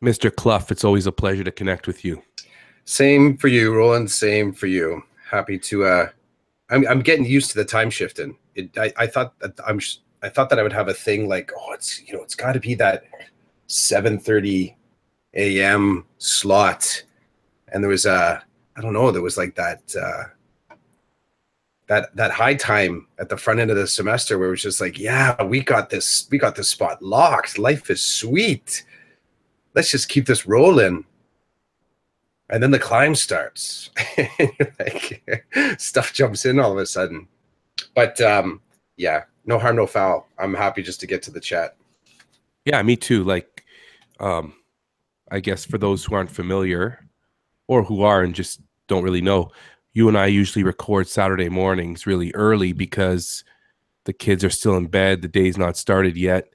Mr. Clough, it's always a pleasure to connect with you. Same for you, Roland. Same for you. Happy to. I'm getting used to the time shifting. I thought that I thought that I would have a thing like, oh, it's got to be that 7:30 a.m. slot, and there was I don't know, there was like that high time at the front end of the semester where it was just like, yeah, we got this spot locked. Life is sweet. Let's just keep this rolling. And then the climb starts. Like stuff jumps in all of a sudden. But yeah, no harm, no foul. I'm happy just to get to the chat. Yeah, me too. Like, I guess for those who aren't familiar or who are and just don't really know, you and I usually record Saturday mornings really early because the kids are still in bed. The day's not started yet.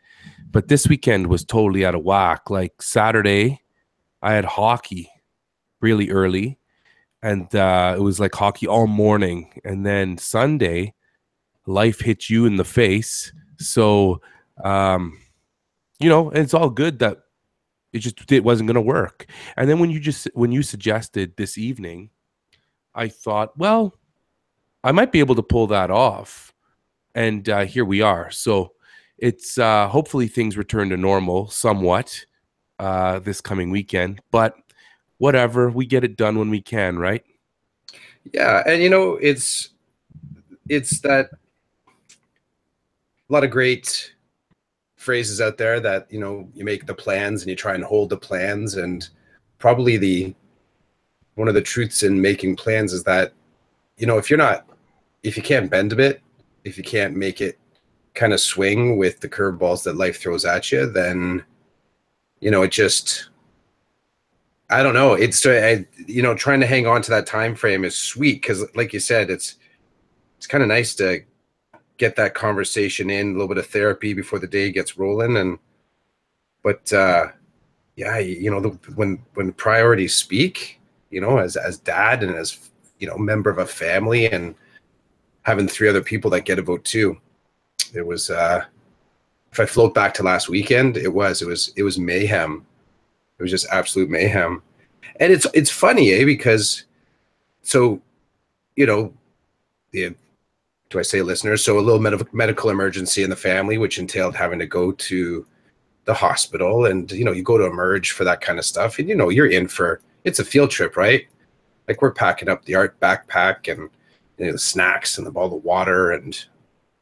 But this weekend was totally out of whack. Like Saturday, I had hockey really early, and it was like hockey all morning. And then Sunday, life hit you in the face. So, it's all good that it wasn't going to work. And then when you suggested this evening, I thought, well, I might be able to pull that off. And here we are. So it's hopefully things return to normal somewhat this coming weekend. But whatever, we get it done when we can, right? Yeah, and it's that a lot of great phrases out there that you make the plans and you try and hold the plans, and probably the one of the truths in making plans is that if you can't bend a bit, if you can't make it kind of swing with the curveballs that life throws at you, then it just, I don't know. It's trying to hang on to that time frame is sweet because, like you said, it's kind of nice to get that conversation in, a little bit of therapy before the day gets rolling. But yeah, when priorities speak, as dad and as member of a family and having three other people that get a vote too, it was if I float back to last weekend, it was mayhem. It was just absolute mayhem. And it's funny, because so the do I say listeners? So a little medical emergency in the family, which entailed having to go to the hospital, and you go to emerge for that kind of stuff, and you're in for, it's a field trip, right? Like we're packing up the art backpack and the snacks and all the water, and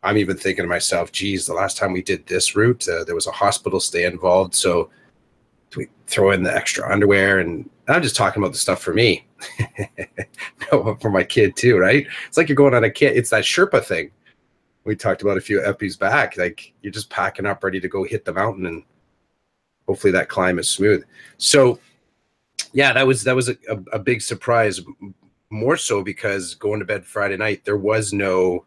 I'm even thinking to myself, geez, the last time we did this route, there was a hospital stay involved, so do we throw in the extra underwear? And I'm just talking about the stuff for me. No, for my kid too, right? It's like you're going on a kid. It's that Sherpa thing we talked about a few episodes back. Like you're just packing up, ready to go hit the mountain, and hopefully that climb is smooth. So yeah, that was a big surprise, more so because going to bed Friday night, there was no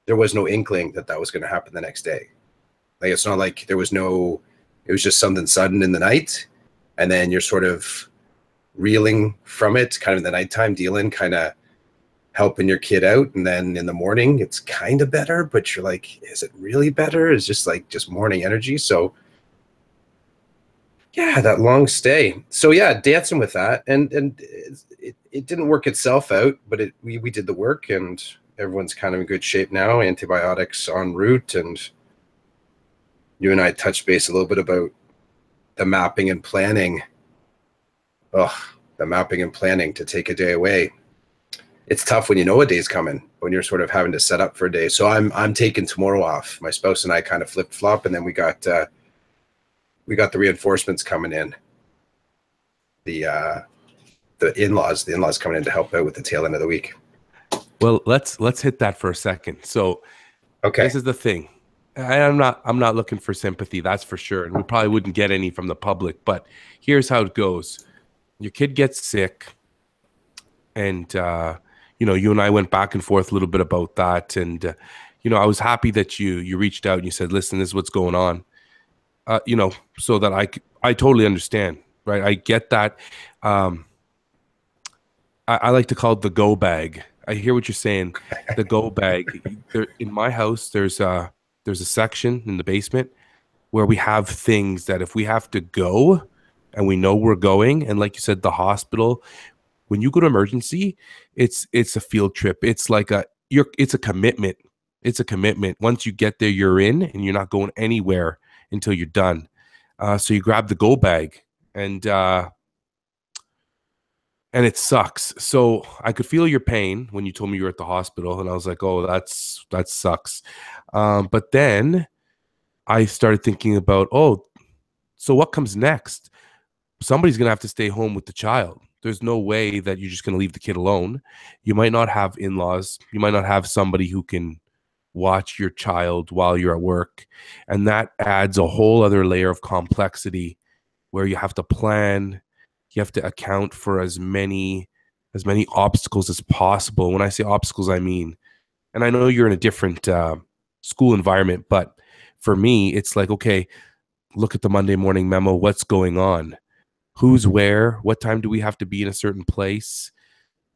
inkling that was going to happen the next day. Like it's not like it was just something sudden in the night, and then you're sort of reeling from it kind of in the nighttime, dealing, kind of helping your kid out, and then in the morning it's kind of better, but you're like, is it really better? It's just morning energy. So yeah, that long stay. So yeah, dancing with that, and it didn't work itself out, but we did the work, and everyone's kind of in good shape now. Antibiotics en route, and you and I touched base a little bit about the mapping and planning. The mapping and planning to take a day away. It's tough when you know a day's coming, when you're sort of having to set up for a day. So I'm taking tomorrow off. My spouse and I kind of flip flop, and then we got the reinforcements coming in. The in-laws coming in to help out with the tail end of the week. Well, let's hit that for a second. So, okay, this is the thing. I'm not looking for sympathy, that's for sure, and we probably wouldn't get any from the public. But here's how it goes: your kid gets sick, and you and I went back and forth a little bit about that, and I was happy that you reached out and you said, "Listen, this is what's going on." So that I totally understand, right? I get that. I like to call it the go bag. I hear what you're saying. The go bag. In my house, there's a section in the basement where we have things that if we have to go and we know we're going. And like you said, the hospital, when you go to emergency, it's a field trip. It's like it's a commitment. It's a commitment. Once you get there, you're in, and you're not going anywhere until you're done. So you grab the go bag, and it sucks. So I could feel your pain when you told me you were at the hospital, and I was like, oh, that sucks. But then I started thinking about, oh, so what comes next? Somebody's going to have to stay home with the child. There's no way that you're just going to leave the kid alone. You might not have in-laws. You might not have somebody who can watch your child while you're at work. And that adds a whole other layer of complexity where you have to plan, you have to account for as many obstacles as possible. When I say obstacles, I mean, and I know you're in a different school environment, but for me, it's like, okay, look at the Monday morning memo. What's going on? Who's where? What time do we have to be in a certain place?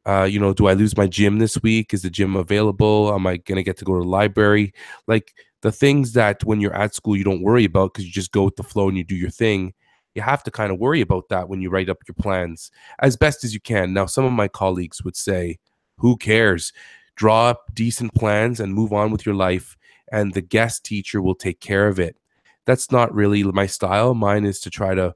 Do I lose my gym this week? Is the gym available? Am I going to get to go to the library? Like the things that when you're at school, you don't worry about because you just go with the flow and you do your thing. You have to kind of worry about that when you write up your plans as best as you can. Now, some of my colleagues would say, who cares? Draw up decent plans and move on with your life, and the guest teacher will take care of it. That's not really my style. Mine is to try to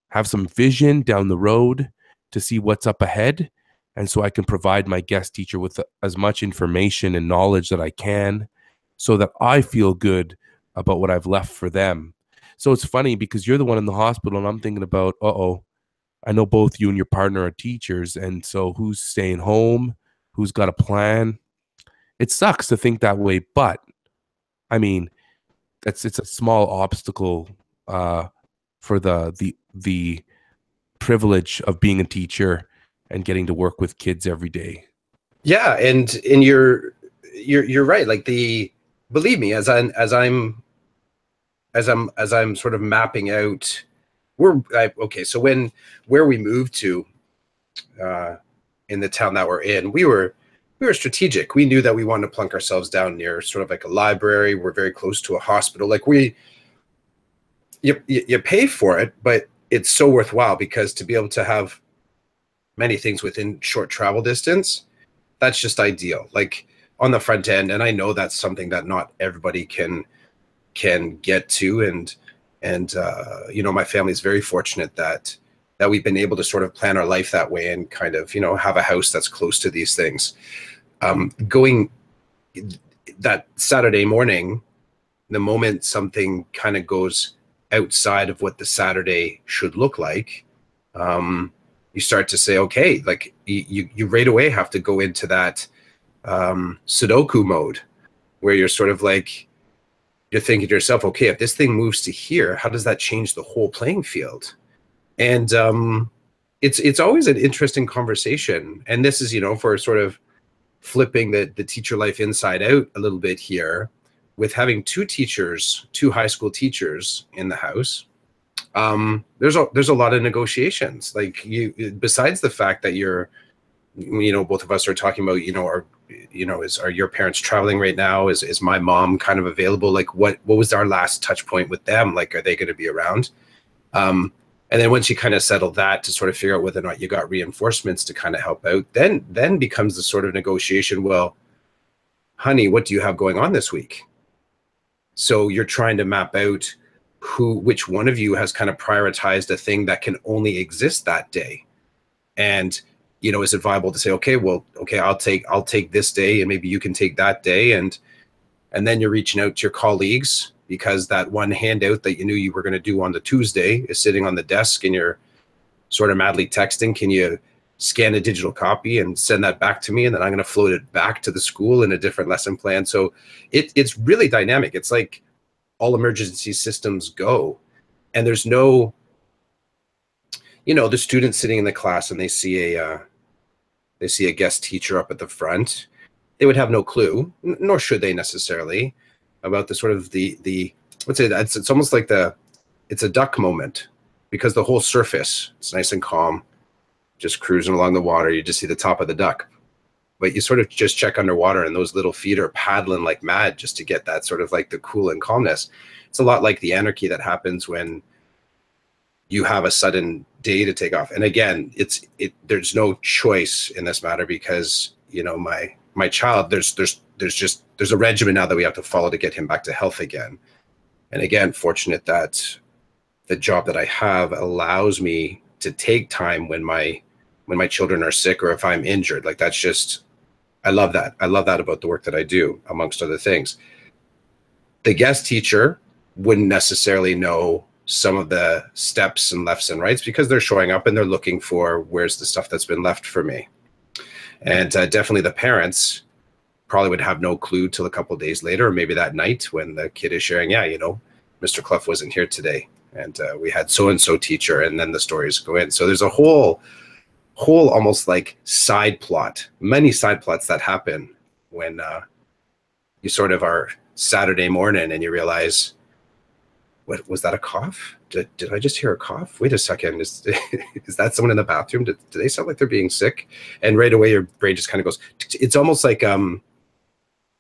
have some vision down the road to see what's up ahead. And so I can provide my guest teacher with as much information and knowledge that I can so that I feel good about what I've left for them. So it's funny because you're the one in the hospital and I'm thinking about, I know both you and your partner are teachers. And so who's staying home? Who's got a plan? It sucks to think that way, but I mean, it's a small obstacle for the privilege of being a teacher and getting to work with kids every day. Yeah, and you're right. Like believe me, as I'm sort of mapping out so where we moved to in the town that we're in, we were strategic. We knew that we wanted to plunk ourselves down near sort of like a library. We're very close to a hospital. Like you pay for it, but it's so worthwhile because to be able to have many things within short travel distance, that's just ideal. Like on the front end, and I know that's something that not everybody can get to, and my family is very fortunate that we've been able to sort of plan our life that way and kind of have a house that's close to these things. Going that Saturday morning, the moment something kind of goes outside of what the Saturday should look like, you start to say, okay, like you right away have to go into that Sudoku mode where you're sort of like, you're thinking to yourself, okay, if this thing moves to here, how does that change the whole playing field? And it's always an interesting conversation. And this is, for sort of flipping the teacher life inside out a little bit here, with having two high school teachers in the house. There's a lot of negotiations. Like besides the fact that both of us are talking about, are your parents traveling right now? Is my mom kind of available? Like what was our last touch point with them? Like, are they going to be around? And then once you kind of settle that to sort of figure out whether or not you got reinforcements to kind of help out, then becomes the sort of negotiation. Well, honey, what do you have going on this week? So you're trying to map out which one of you has kind of prioritized a thing that can only exist that day. And, is it viable to say, okay, I'll take this day and maybe you can take that day. And then you're reaching out to your colleagues because that one handout that you knew you were going to do on the Tuesday is sitting on the desk and you're sort of madly texting. Can you scan a digital copy and send that back to me? And then I'm going to float it back to the school in a different lesson plan. So it's really dynamic. It's like all emergency systems go, and there's no, the students sitting in the class and they see a guest teacher up at the front. They would have no clue, nor should they necessarily, about the sort of let's say that it's almost like it's a duck moment, because the whole surface, it's nice and calm, just cruising along the water. You just see the top of the duck, but you sort of just check underwater and those little feet are paddling like mad just to get that sort of like the cool and calmness. It's a lot like the anarchy that happens when you have a sudden day to take off. And again, there's no choice in this matter because, my child, there's a regimen now that we have to follow to get him back to health again. And again, fortunate that the job that I have allows me to take time when my children are sick or if I'm injured. Like that's just, I love that. I love that about the work that I do, amongst other things. The guest teacher wouldn't necessarily know some of the steps and lefts and rights because they're showing up and they're looking for where's the stuff that's been left for me. And definitely the parents probably would have no clue till a couple of days later, or maybe that night when the kid is sharing, yeah, Mr. Clough wasn't here today. And we had so-and-so teacher, and then the stories go in. So there's a whole almost like side plot, many side plots that happen when you sort of are Saturday morning and you realize, what was that, a cough? Did I just hear a cough? Wait a second, is that someone in the bathroom? Do they sound like they're being sick? And right away your brain just kind of goes, it's almost like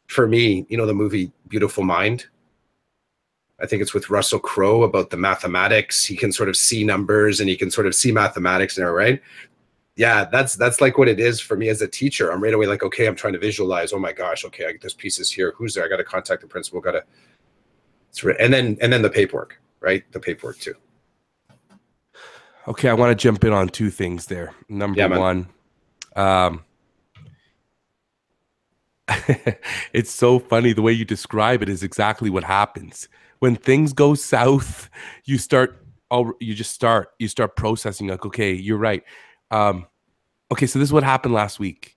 for me, the movie Beautiful Mind. I think it's with Russell Crowe about the mathematics. He can sort of see numbers and he can sort of see mathematics there, right? Yeah, that's like what it is for me as a teacher. I'm right away like, okay, I'm trying to visualize. Oh my gosh, okay, I get this pieces here. Who's there? I got to contact the principal. And then the paperwork, right? The paperwork too. Okay, I want to jump in on two things there. Number one, it's so funny the way you describe it is exactly what happens when things go south. You start processing like, okay, you're right. Okay, so this is what happened last week.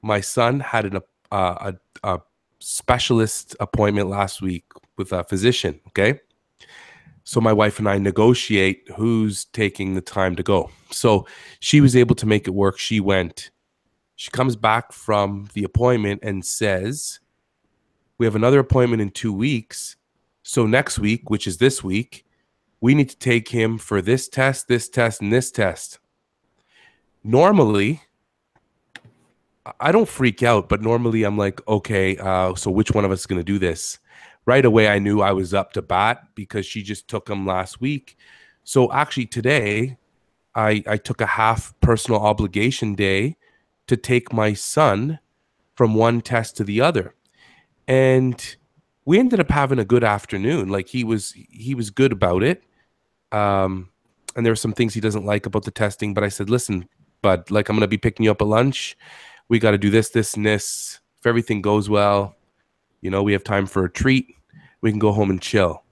My son had a specialist appointment last week with a physician. Okay, so my wife and I negotiate who's taking the time to go. So she was able to make it work. She went. She comes back from the appointment and says, we have another appointment in 2 weeks. So next week, which is this week, we need to take him for this test, and this test. Normally, I don't freak out, but normally I'm like, okay, so which one of us is going to do this? Right away, I knew I was up to bat because she just took him last week. So actually today, I took a half personal obligation day to take my son from one test to the other. And we ended up having a good afternoon. Like he was good about it. And there were some things he doesn't like about the testing, but I said, listen, bud, like I'm going to be picking you up at lunch. We got to do this, this, and this. If everything goes well, we have time for a treat. We can go home and chill.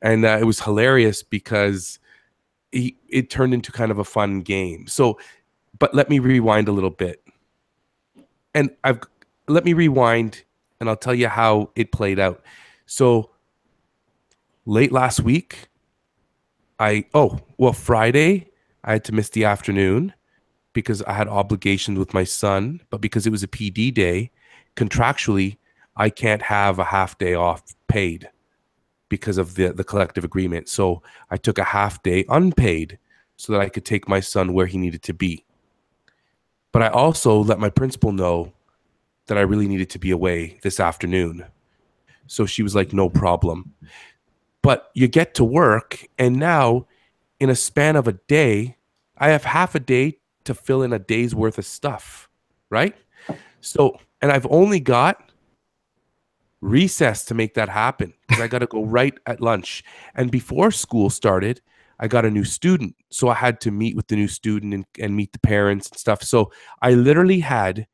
And it was hilarious because it turned into kind of a fun game. So, but let me rewind a little bit. And let me rewind and I'll tell you how it played out. So late last week, Friday, I had to miss the afternoon because I had obligations with my son, but because it was a PD day, contractually, I can't have a half day off paid because of the collective agreement. So I took a half day unpaid so that I could take my son where he needed to be. But I also let my principal know that I really needed to be away this afternoon. So she was like, no problem. But you get to work, and now in a span of a day, I have half a day to fill in a day's worth of stuff, right? So, and I've only got recess to make that happen because I got to go right at lunch. And before school started, I got a new student. So I had to meet with the new student and meet the parents and stuff. So I literally had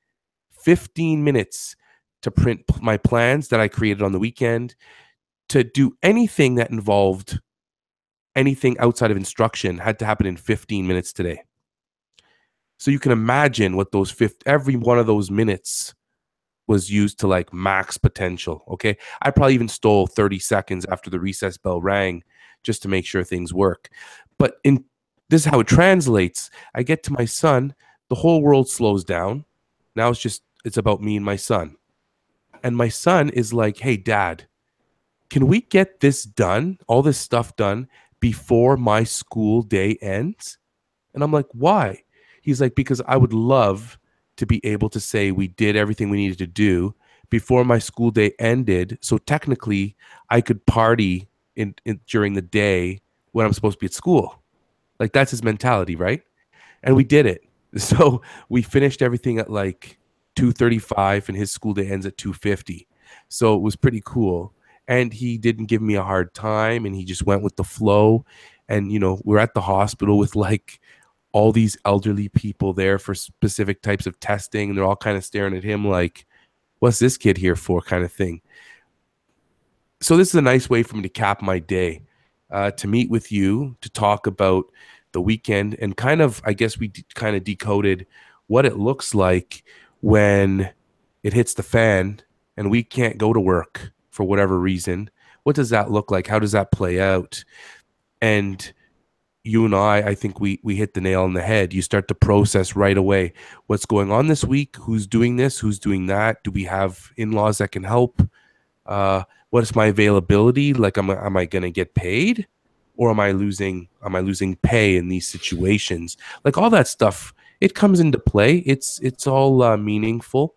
15 minutes to print my plans that I created on the weekend, to do anything that involved anything outside of instruction had to happen in 15 minutes today. So you can imagine what every one of those minutes was used to like max potential. Okay. I probably even stole 30 seconds after the recess bell rang just to make sure things work. But this is how it translates. I get to my son, the whole world slows down. Now it's about me and my son. And my son is like, hey, Dad, can we get this done, all this stuff done before my school day ends? And I'm like, why? He's like, because I would love to be able to say we did everything we needed to do before my school day ended. So technically I could party during the day when I'm supposed to be at school. Like that's his mentality, right? And we did it. So we finished everything at like 2:35 and his school day ends at 2:50. So it was pretty cool. And he didn't give me a hard time and he just went with the flow. And we're at the hospital with like all these elderly people there for specific types of testing and they're all kind of staring at him like, what's this kid here for, kind of thing. So this is a nice way for me to cap my day, to meet with you, to talk about the weekend, and kind of, I guess we kind of decoded what it looks like when it hits the fan and we can't go to work for whatever reason. What does that look like? How does that play out? And you and I think we hit the nail on the head. You start to process right away what's going on this week, who's doing this, who's doing that. Do we have in-laws that can help? What is my availability? Like, am I going to get paid, or am I losing pay in these situations? Like all that stuff, it comes into play. It's all meaningful.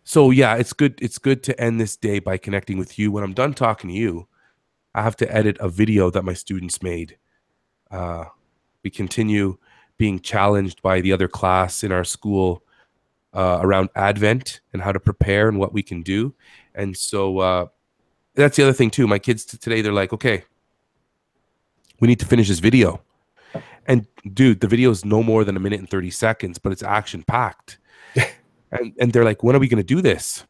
So yeah, it's good. It's good to end this day by connecting with you. When I'm done talking to you, I have to edit a video that my students made. We continue being challenged by the other class in our school around Advent and how to prepare and what we can do. And so that's the other thing too. My kids today, they're like, okay, we need to finish this video. And dude, the video is no more than 1 minute and 30 seconds, but it's action packed. and they're like, when are we going to do this?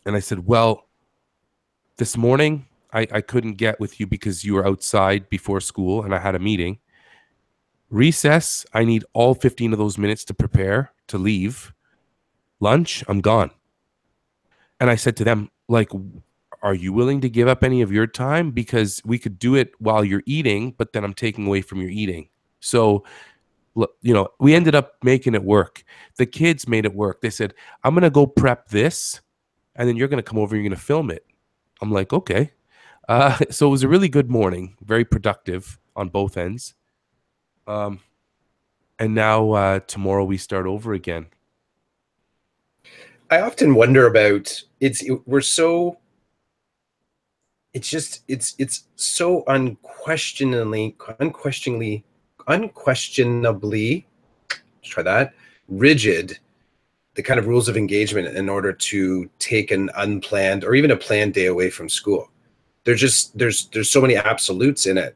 And I said, well, this morning I couldn't get with you because you were outside before school and I had a meeting. Recess, I need all 15 of those minutes to prepare to leave. Lunch, I'm gone. And I said to them, like, are you willing to give up any of your time? Because we could do it while you're eating, but then I'm taking away from your eating. So, we ended up making it work. The kids made it work. They said, I'm going to go prep this, and then you're going to come over and you're going to film it. I'm like, okay. So it was a really good morning, very productive on both ends. And now tomorrow we start over again. I often wonder about it's so unquestionably, let's try that, rigid, the kind of rules of engagement in order to take an unplanned or even a planned day away from school. There's so many absolutes in it.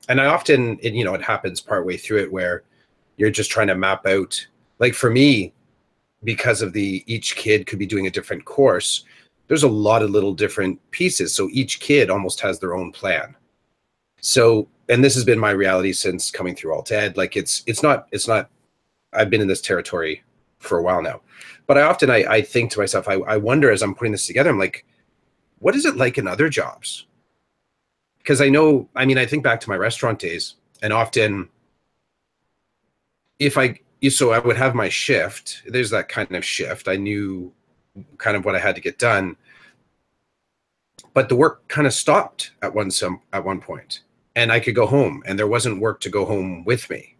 And I often, it happens partway through it where you're just trying to map out, like for me, because of each kid could be doing a different course, there's a lot of little different pieces. So each kid almost has their own plan. So, and this has been my reality since coming through Alt Ed. Like it's not, I've been in this territory for a while now, but I think to myself, I wonder as I'm putting this together, I'm like, what is it like in other jobs? Because I think back to my restaurant days, and often so I would have my shift. There's that kind of shift. I knew kind of what I had to get done, but the work kind of stopped at one point, and I could go home, and there wasn't work to go home with me.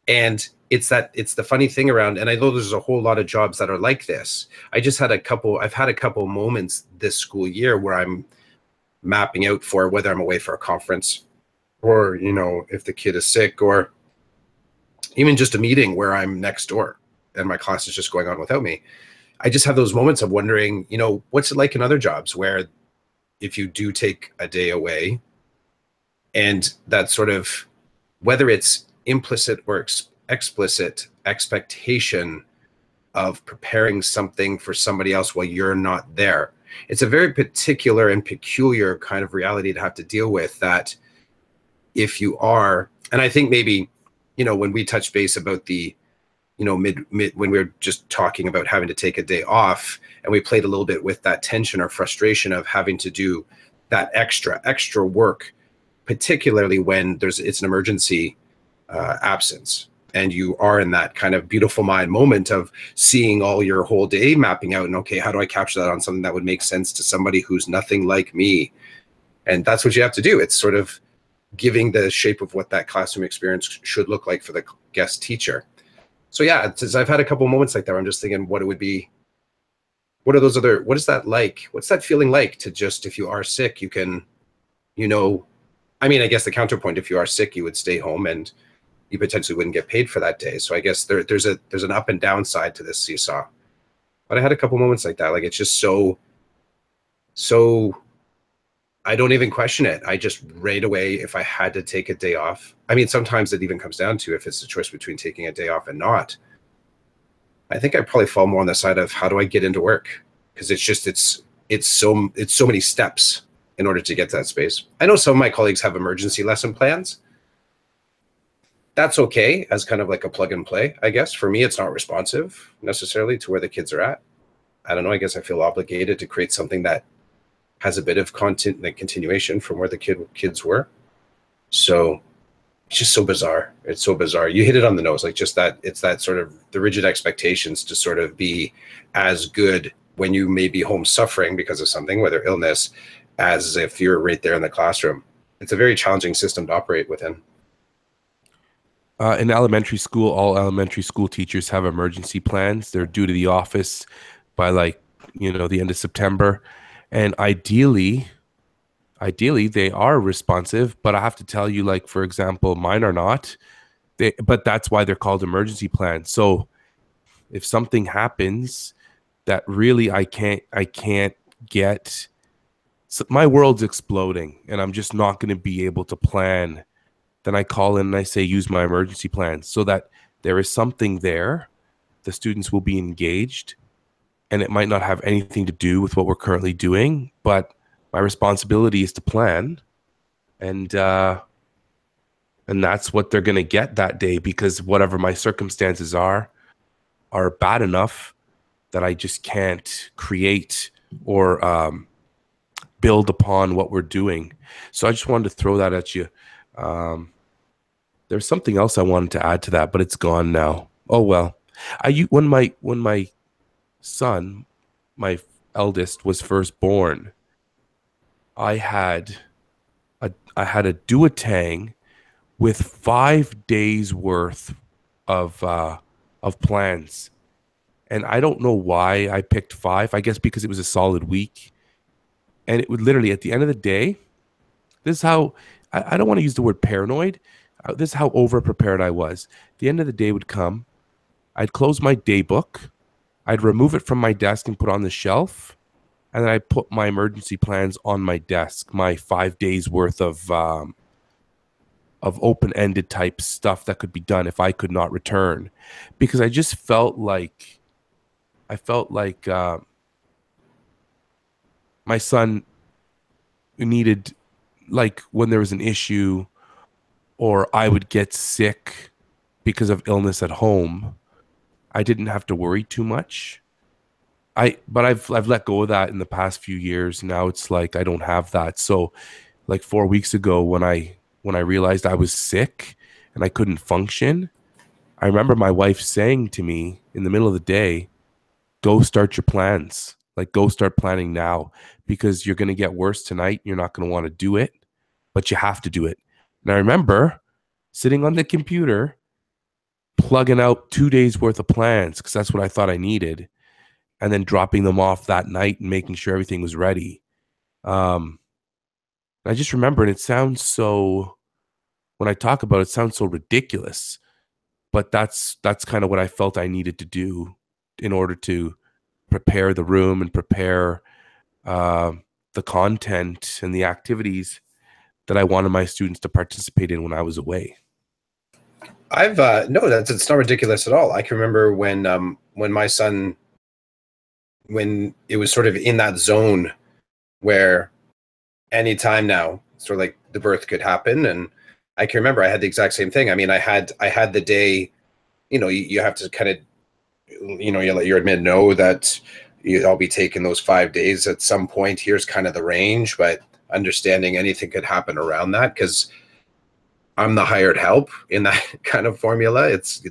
And it's the funny thing around, and I know there's a whole lot of jobs that are like this. I've had a couple moments this school year where I'm mapping out for whether I'm away for a conference, or if the kid is sick, or even just a meeting where I'm next door and my class is just going on without me. I just have those moments of wondering, what's it like in other jobs where if you do take a day away, and that sort of, whether it's implicit or explicit expectation of preparing something for somebody else while you're not there. It's a very particular and peculiar kind of reality to have to deal with, that if you are, and I think maybe, when we touched base about the, mid when we were just talking about having to take a day off, and we played a little bit with that tension or frustration of having to do that extra work, particularly when it's an emergency absence, and you are in that kind of beautiful mind moment of seeing all your whole day mapping out, and okay, how do I capture that on something that would make sense to somebody who's nothing like me? And that's what you have to do. It's sort of giving the shape of what that classroom experience should look like for the guest teacher. So yeah, I've had a couple moments like that where I'm just thinking what it would be, what is that like? What's that feeling like to just, if you are sick, you can, you know, I mean, I guess the counterpoint, if you are sick, you would stay home and you potentially wouldn't get paid for that day. So I guess there's an up and down side to this seesaw. But I had a couple moments like that. Like it's just so I don't even question it. I just right away, if I had to take a day off, I mean, sometimes it even comes down to if it's a choice between taking a day off and not. I think I probably fall more on the side of how do I get into work? Because it's so many steps in order to get to that space. I know some of my colleagues have emergency lesson plans. That's okay as kind of like a plug and play, I guess. For me, it's not responsive necessarily to where the kids are at. I don't know. I guess I feel obligated to create something that has a bit of content and continuation from where the kids were. So it's just so bizarre. It's so bizarre. You hit it on the nose. Like just that, it's that sort of the rigid expectations to sort of be as good when you may be home suffering because of something, whether illness, as if you're right there in the classroom. It's a very challenging system to operate within. In elementary school, all elementary school teachers have emergency plans. They're due to the office by like, the end of September. And ideally they are responsive, but I have to tell you, like, for example, mine are not. But that's why they're called emergency plans. So if something happens that really I can't get, so my world's exploding and I'm just not going to be able to plan, then I call in and I say, use my emergency plan so that there is something there. The students will be engaged and it might not have anything to do with what we're currently doing, but my responsibility is to plan. And that's what they're going to get that day, because whatever my circumstances are bad enough that I just can't create or build upon what we're doing. So I just wanted to throw that at you. There's something else I wanted to add to that, but it's gone now. Oh well. When my son, my eldest, was first born, I had a duotang with 5 days worth of plans. And I don't know why I picked 5. I guess because it was a solid week. And it would literally, at the end of the day, this is how, I don't want to use the word paranoid. This is how over prepared I was. The end of the day would come. I'd close my day book. I'd remove it from my desk and put it on the shelf. And then I'd put my emergency plans on my desk, my 5 days worth of open-ended type stuff that could be done if I could not return. Because I just felt like, my son needed, like, when there was an issue or I would get sick because of illness at home, I didn't have to worry too much. But I've let go of that in the past few years. Now it's like I don't have that. So like 4 weeks ago when I realized I was sick and I couldn't function, I remember my wife saying to me in the middle of the day, go start your plans. Like, go start planning now, because you're going to get worse tonight. You're not going to want to do it, but you have to do it. And I remember sitting on the computer, plugging out 2 days worth of plans because that's what I thought I needed, and then dropping them off that night and making sure everything was ready. I just remember, and it sounds so, when I talk about it, it sounds so ridiculous, but that's kind of what I felt I needed to do in order to prepare the room and prepare the content and the activities that I wanted my students to participate in when I was away. I've no, it's not ridiculous at all. I can remember when my son, when it was sort of in that zone where anytime now, sort of like the birth could happen, and I can remember I had the exact same thing. I mean, I had the day, you have to kind of, you let your admin know that I'll be taking those 5 days at some point. Here's kind of the range, but understanding anything could happen around that, because I'm the hired help in that kind of formula. It's,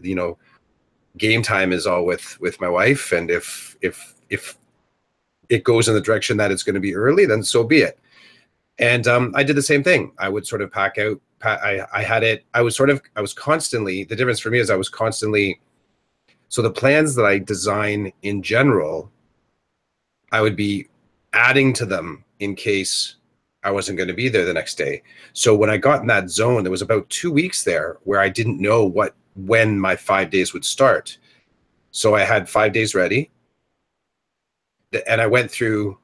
game time is all with my wife, and if it goes in the direction that it's going to be early, then so be it. And I did the same thing. I would sort of pack out. I had it. I was constantly. The difference for me is I was constantly. So the plans that I design in general, I would be adding to them in case I wasn't going to be there the next day. So when I got in that zone, there was about 2 weeks there where I didn't know when my 5 days would start. So I had 5 days ready, and I went through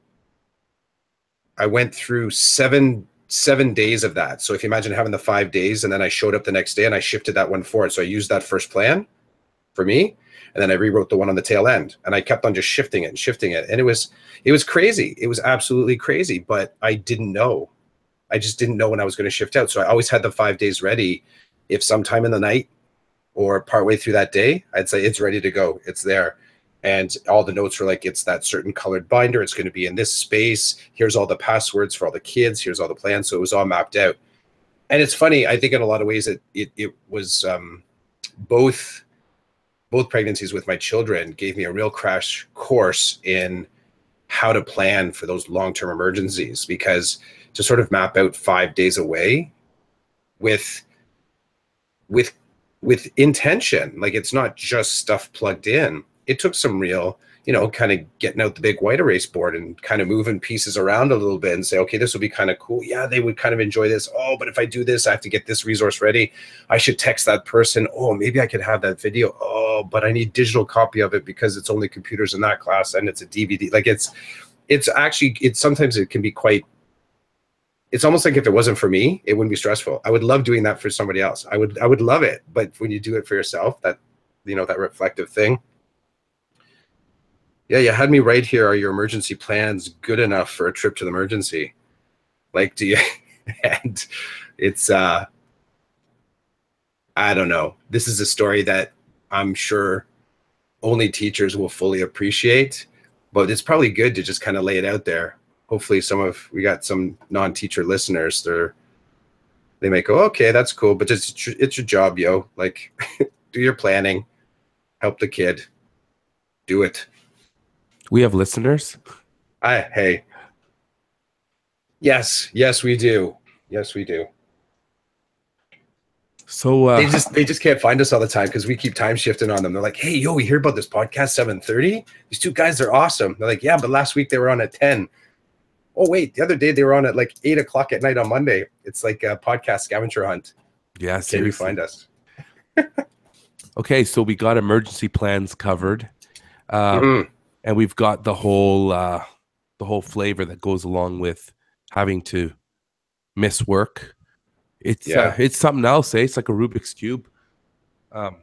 seven days of that. So if you imagine having the 5 days, and then I showed up the next day and I shifted that one forward. So I used that first plan for me, and then I rewrote the one on the tail end, and I kept on just shifting it and shifting it. And it was crazy. It was absolutely crazy, but I didn't know. I just didn't know when I was going to shift out. So I always had the 5 days ready. If sometime in the night or partway through that day, I'd say it's ready to go. It's there. And all the notes were like, it's that certain colored binder. It's going to be in this space. Here's all the passwords for all the kids. Here's all the plans. So it was all mapped out. And it's funny. I think in a lot of ways it was both pregnancies with my children gave me a real crash course in how to plan for those long-term emergencies, because to sort of map out 5 days away with with intention, like it's not just stuff plugged in. It took some real, kind of getting out the big white erase board and kind of moving pieces around a little bit and say, okay, this will be kind of cool. Yeah, they would kind of enjoy this. Oh, but if I do this, I have to get this resource ready. I should text that person. Oh, maybe I could have that video. Oh, but I need digital copy of it because it's only computers in that class and it's a DVD. Like it's sometimes it can be quite, it's almost like if it wasn't for me, it wouldn't be stressful. I would love doing that for somebody else. I would love it. But when you do it for yourself, that reflective thing. Yeah, you had me right here. Are your emergency plans good enough for a trip to the emergency? Like, do you? And it's I don't know. This is a story that I'm sure only teachers will fully appreciate, but it's probably good to just kind of lay it out there. Hopefully we got some non-teacher listeners. They might go, okay, that's cool, but just it's your job, yo. Like, do your planning, help the kid, do it. We have listeners. Hey, yes, we do. Yes, we do. So They just can't find us all the time because we keep time shifting on them. They're like, hey, yo, we hear about this podcast 7:30. These two guys are awesome. They're like, yeah, but last week they were on at 10. Oh, wait, the other day they were on at like 8 o'clock at night on Monday. It's like a podcast scavenger hunt. yeah, Can you seriously. find us? Okay, so we got emergency plans covered, Mhm. and we've got the whole flavor that goes along with having to miss work. Yeah. It's something else, eh? It's like a Rubik's cube. Um,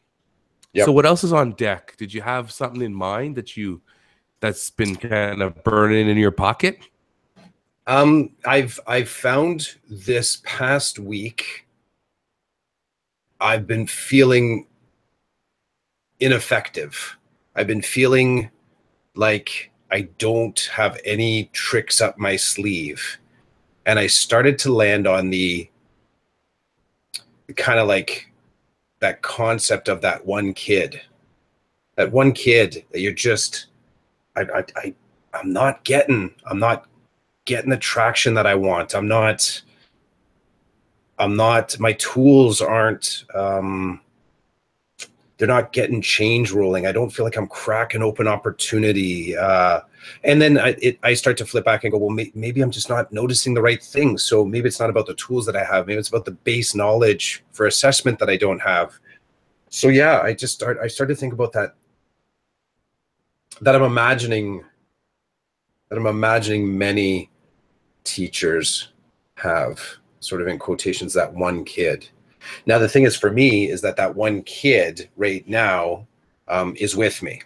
so Yep. what else is on deck? Did you have something in mind that's been kind of burning in your pocket? I've found this past week I've been feeling ineffective. I've been feeling like I don't have any tricks up my sleeve. And I started to land on the kind of like that concept of that one kid that you're just, I'm not getting the traction that I want. My tools aren't, they're not getting change rolling. I don't feel like I'm cracking open opportunity. And then I start to flip back and go, well, maybe I'm just not noticing the right things. So maybe it's not about the tools that I have. Maybe it's about the base knowledge for assessment that I don't have. So yeah, I started to think about that I'm imagining many teachers have, sort of in quotations, that one kid. Now, the thing is for me is that one kid right now is with me.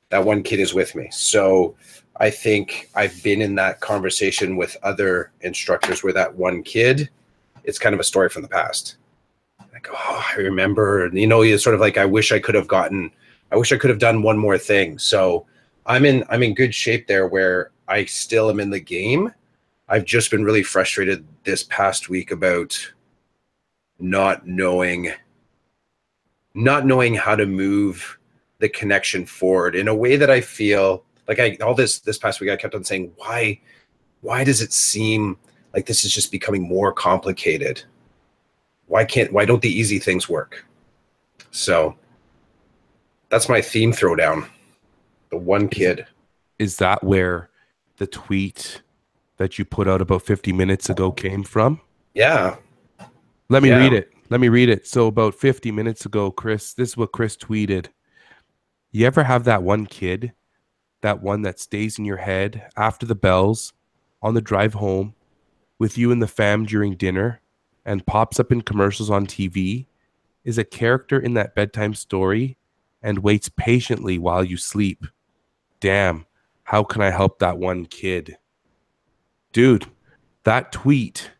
That one kid is with me. So I think I've been in that conversation with other instructors where that one kid, it's kind of a story from the past. Like, oh, I remember, you're sort of like, I wish I could have done one more thing. So I'm in good shape there where I still am in the game. I've just been really frustrated this past week about not knowing how to move the connection forward in a way that I feel like all this past week I kept on saying, why does it seem like this is just becoming more complicated? Why don't the easy things work? So that's my theme throwdown. The one kid. Is that where the tweet that you put out about 50 minutes ago came from? Yeah. Let me read Yeah. it. Let me read it. So about 50 minutes ago, Chris, this is what Chris tweeted. You ever have that one kid, that one that stays in your head after the bells on the drive home with you and the fam during dinner and pops up in commercials on TV, is a character in that bedtime story and waits patiently while you sleep? Damn, how can I help that one kid? Dude, that tweet,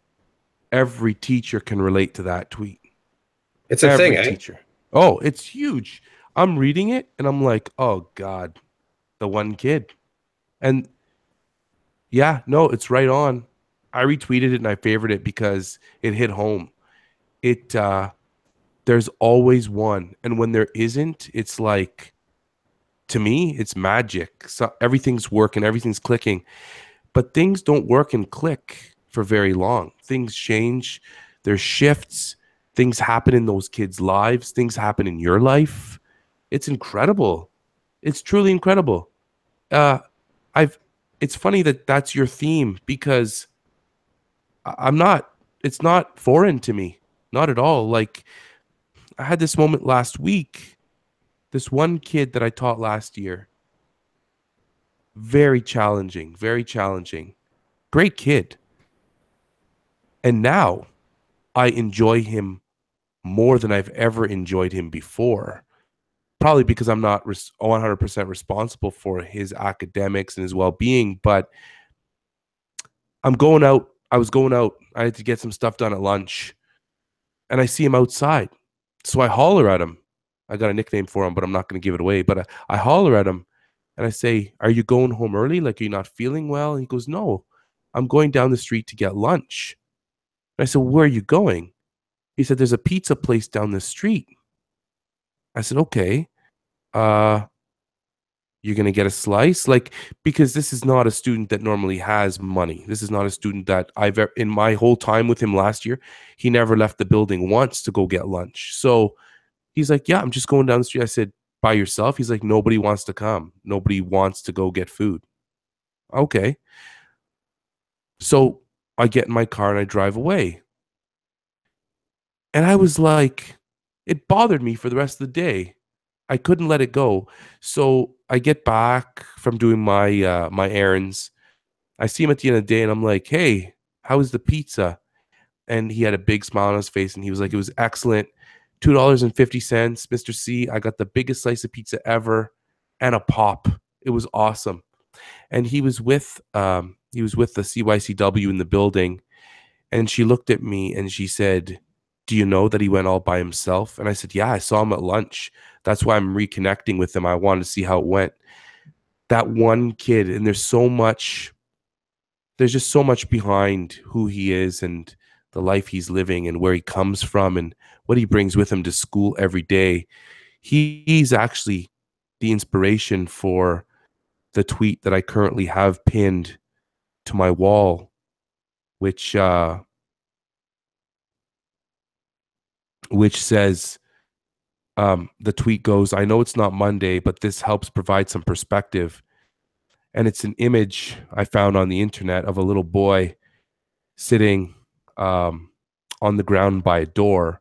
every teacher can relate to that tweet. It's a thing, Every eh? teacher. Oh, it's huge. I'm reading it and I'm like, oh God, the one kid. And yeah, no, it's right on. I retweeted it and I favored it because it hit home. It there's always one. And when there isn't, it's like, to me, it's magic. So everything's working, everything's clicking. But things don't work and click for very long. Things change, there's shifts, things happen in those kids' lives, things happen in your life. It's incredible. It's truly incredible. Uh, I've. It's funny that that's your theme because I'm not. It's not foreign to me, not at all. Like I had this moment last week. This one kid that I taught last year, very challenging, very challenging. Great kid, and now I enjoy him more than I've ever enjoyed him before. Probably because I'm not 100% responsible for his academics and his well being, but I'm going out. I was going out. I had to get some stuff done at lunch and I see him outside. So I holler at him. I got a nickname for him, but I'm not going to give it away. But I holler at him and I say, "Are you going home early? Like, are you not feeling well?" And he goes, "No, I'm going down the street to get lunch." And I said, "Where are you going?" He said, "There's a pizza place down the street." I said, "Okay. Uh, you're going to get a slice?" Like, because this is not a student that normally has money. This is not a student that in my whole time with him last year, he never left the building once to go get lunch. So he's like, "Yeah, I'm just going down the street." I said, "By yourself?" He's like, "Nobody wants to come. Nobody wants to go get food." Okay. So I get in my car and I drive away. And I was like, it bothered me for the rest of the day. I couldn't let it go. So I get back from doing my errands. I see him at the end of the day and I'm like, "Hey, how was the pizza?" And he had a big smile on his face and he was like, "It was excellent. $2.50, Mr. C. I got the biggest slice of pizza ever and a pop. It was awesome." And he was with the CYCW in the building and she looked at me and she said, "Do you know that he went all by himself?" And I said, "Yeah, I saw him at lunch. That's why I'm reconnecting with him. I wanted to see how it went." That one kid, and there's just so much behind who he is and the life he's living and where he comes from and what he brings with him to school every day. He's actually the inspiration for the tweet that I currently have pinned to my wall, which says, the tweet goes, "I know it's not Monday, but this helps provide some perspective." And it's an image I found on the internet of a little boy sitting um, on the ground by a door.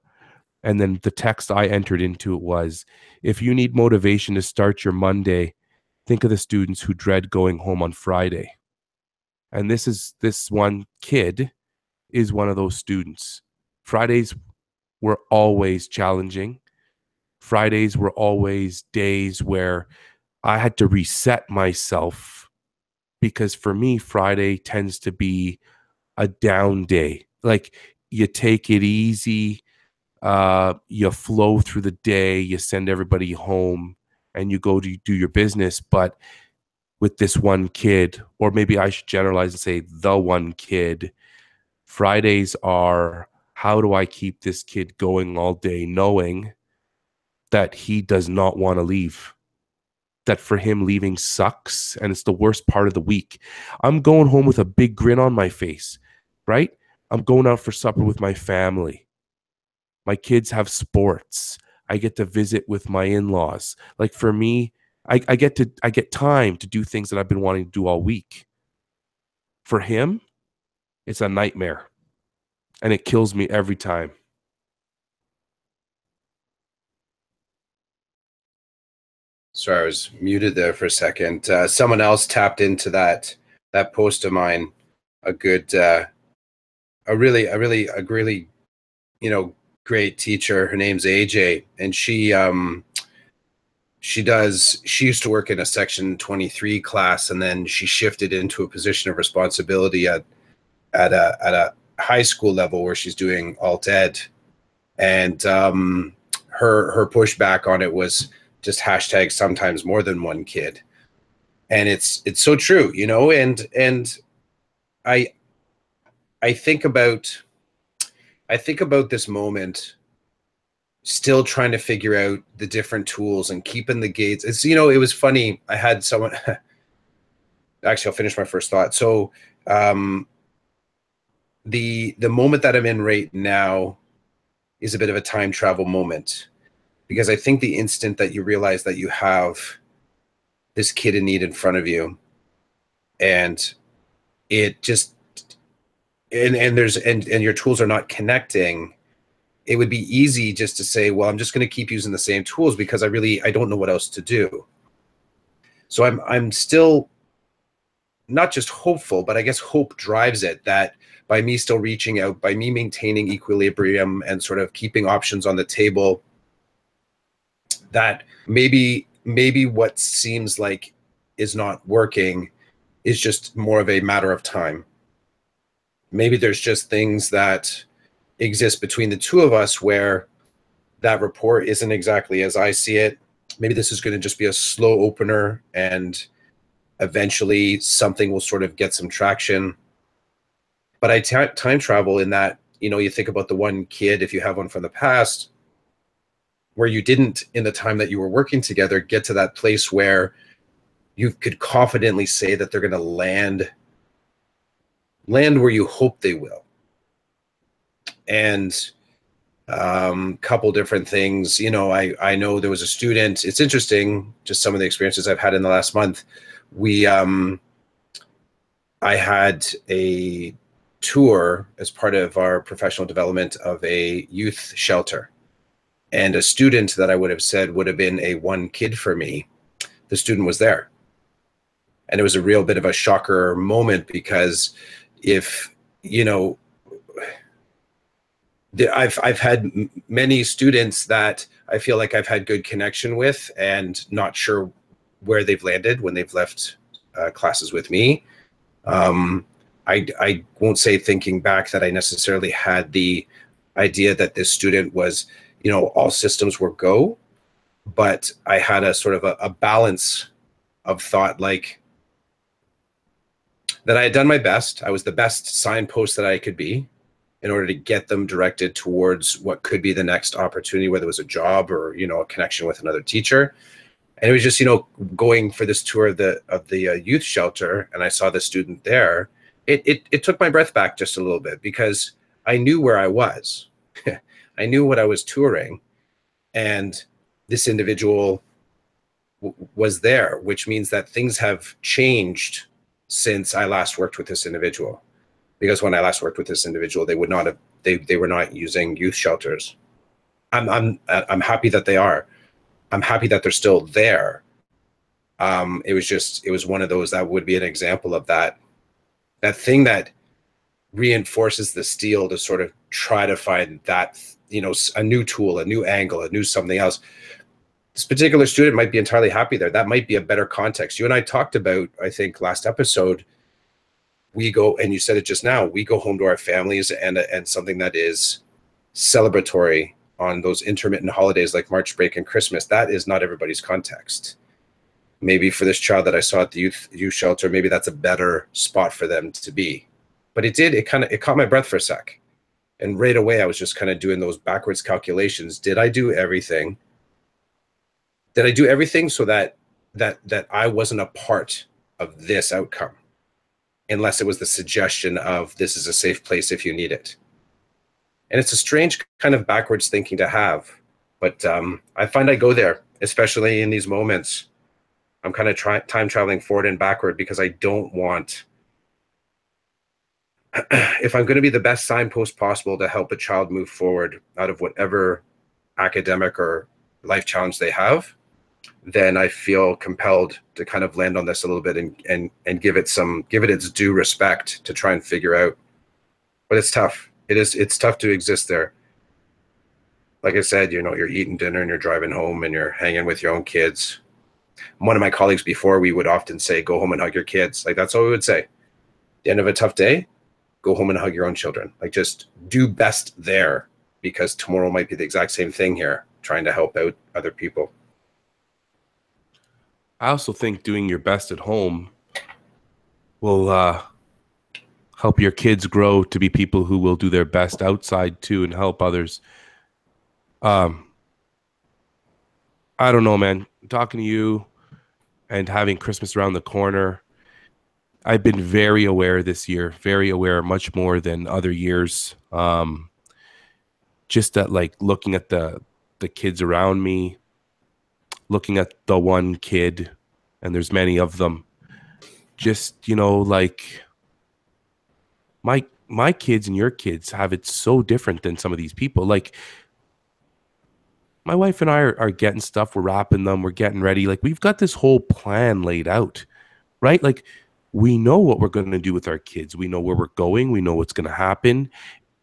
And then the text I entered into it was, "If you need motivation to start your Monday, think of the students who dread going home on Friday." And this one kid is one of those students. Fridays were always challenging. Fridays were always days where I had to reset myself because for me, Friday tends to be a down day. Like you take it easy, you flow through the day, you send everybody home, and you go to do your business. But with this one kid, or maybe I should generalize and say the one kid, Fridays are, how do I keep this kid going all day, knowing that he does not want to leave? That for him, leaving sucks and it's the worst part of the week. I'm going home with a big grin on my face, right? I'm going out for supper with my family. My kids have sports. I get to visit with my in-laws. Like for me, I get time to do things that I've been wanting to do all week. For him, it's a nightmare, and it kills me every time. Sorry, I was muted there for a second. Someone else tapped into that post of mine. A good, a really, you know, great teacher. Her name's AJ, and she used to work in a Section 23 class, and then she shifted into a position of responsibility at a high school level where she's doing alt ed, and her pushback on it was just hashtag sometimes more than one kid, and it's so true, you know. And I I think about this moment, still trying to figure out the different tools and keeping the gates. It's, you know, it was funny. I had someone actually, I'll finish my first thought. So the moment that I'm in right now is a bit of a time travel moment, because I think the instant that you realize that you have this kid in need in front of you, and it just and your tools are not connecting, it would be easy just to say, well, I'm just going to keep using the same tools because I don't know what else to do. So I'm still not just hopeful, but I guess hope drives it, that by me still reaching out, by me maintaining equilibrium and sort of keeping options on the table, that maybe what seems like is not working is just more of a matter of time. Maybe there's just things that exist between the two of us where that rapport isn't exactly as I see it. Maybe this is going to just be a slow opener, and eventually something will sort of get some traction. But I time travel in that, you know, you think about the one kid, if you have one from the past, where you didn't, in the time that you were working together, get to that place where you could confidently say that they're going to land where you hope they will. And couple different things, you know, I know there was a student. It's interesting, just some of the experiences I've had in the last month. I had a tour as part of our professional development of a youth shelter, and a student that I would have said would have been a one kid for me, the student was there. And it was a real bit of a shocker moment, because if, you know, I've had many students that I feel like I've had good connection with, and not sure where they've landed when they've left classes with me. I won't say, thinking back, that I necessarily had the idea that this student was, you know, all systems were go, but I had a sort of a balance of thought, like that I had done my best. I was the best signpost that I could be in order to get them directed towards what could be the next opportunity, whether it was a job or, you know, a connection with another teacher. And it was just, you know, going for this tour of the youth shelter, and I saw the student there. It took my breath back just a little bit, because I knew where I was. I knew what I was touring, and this individual was there, which means that things have changed since I last worked with this individual. Because when I last worked with this individual, they would not have, they were not using youth shelters. I'm happy that they are. I'm happy that they're still there. It was one of those that would be an example of that thing that reinforces the steel to sort of try to find that, you know, a new tool, a new angle, a new something else. This particular student might be entirely happy there. That might be a better context. You and I talked about, I think, last episode, we go, and you said it just now, we go home to our families, and something that is celebratory on those intermittent holidays like March break and Christmas. That is not everybody's context. Maybe for this child that I saw at the youth shelter, maybe that's a better spot for them to be. But it caught my breath for a sec. And right away, I was just kind of doing those backwards calculations. Did I do everything? Did I do everything so that I wasn't a part of this outcome? Unless it was the suggestion of, this is a safe place if you need it. And it's a strange kind of backwards thinking to have. But I find I go there, especially in these moments. I'm kind of time traveling forward and backward, because I don't want if I'm going to be the best signpost possible to help a child move forward out of whatever academic or life challenge they have, then I feel compelled to kind of land on this a little bit and give it its due respect to try and figure out. But it's tough. It's tough to exist there. Like I said, you're eating dinner and you're driving home and you're hanging with your own kids. One of my colleagues before, we would often say, go home and hug your kids. Like that's all we would say. At the end of a tough day, go home and hug your own children. Like just do best there, because tomorrow might be the exact same thing here, trying to help out other people. I also think doing your best at home will help your kids grow to be people who will do their best outside too and help others. Um, I don't know, man. Talking to you and having Christmas around the corner, I've been very aware this year, very aware, much more than other years. Just that, like, looking at the kids around me, looking at the one kid, and there's many of them. Just, like my kids and your kids have it so different than some of these people. Like my wife and I are getting stuff, we're wrapping them, we're getting ready. Like we've got this whole plan laid out, right? Like we know what we're going to do with our kids. We know where we're going. We know what's going to happen.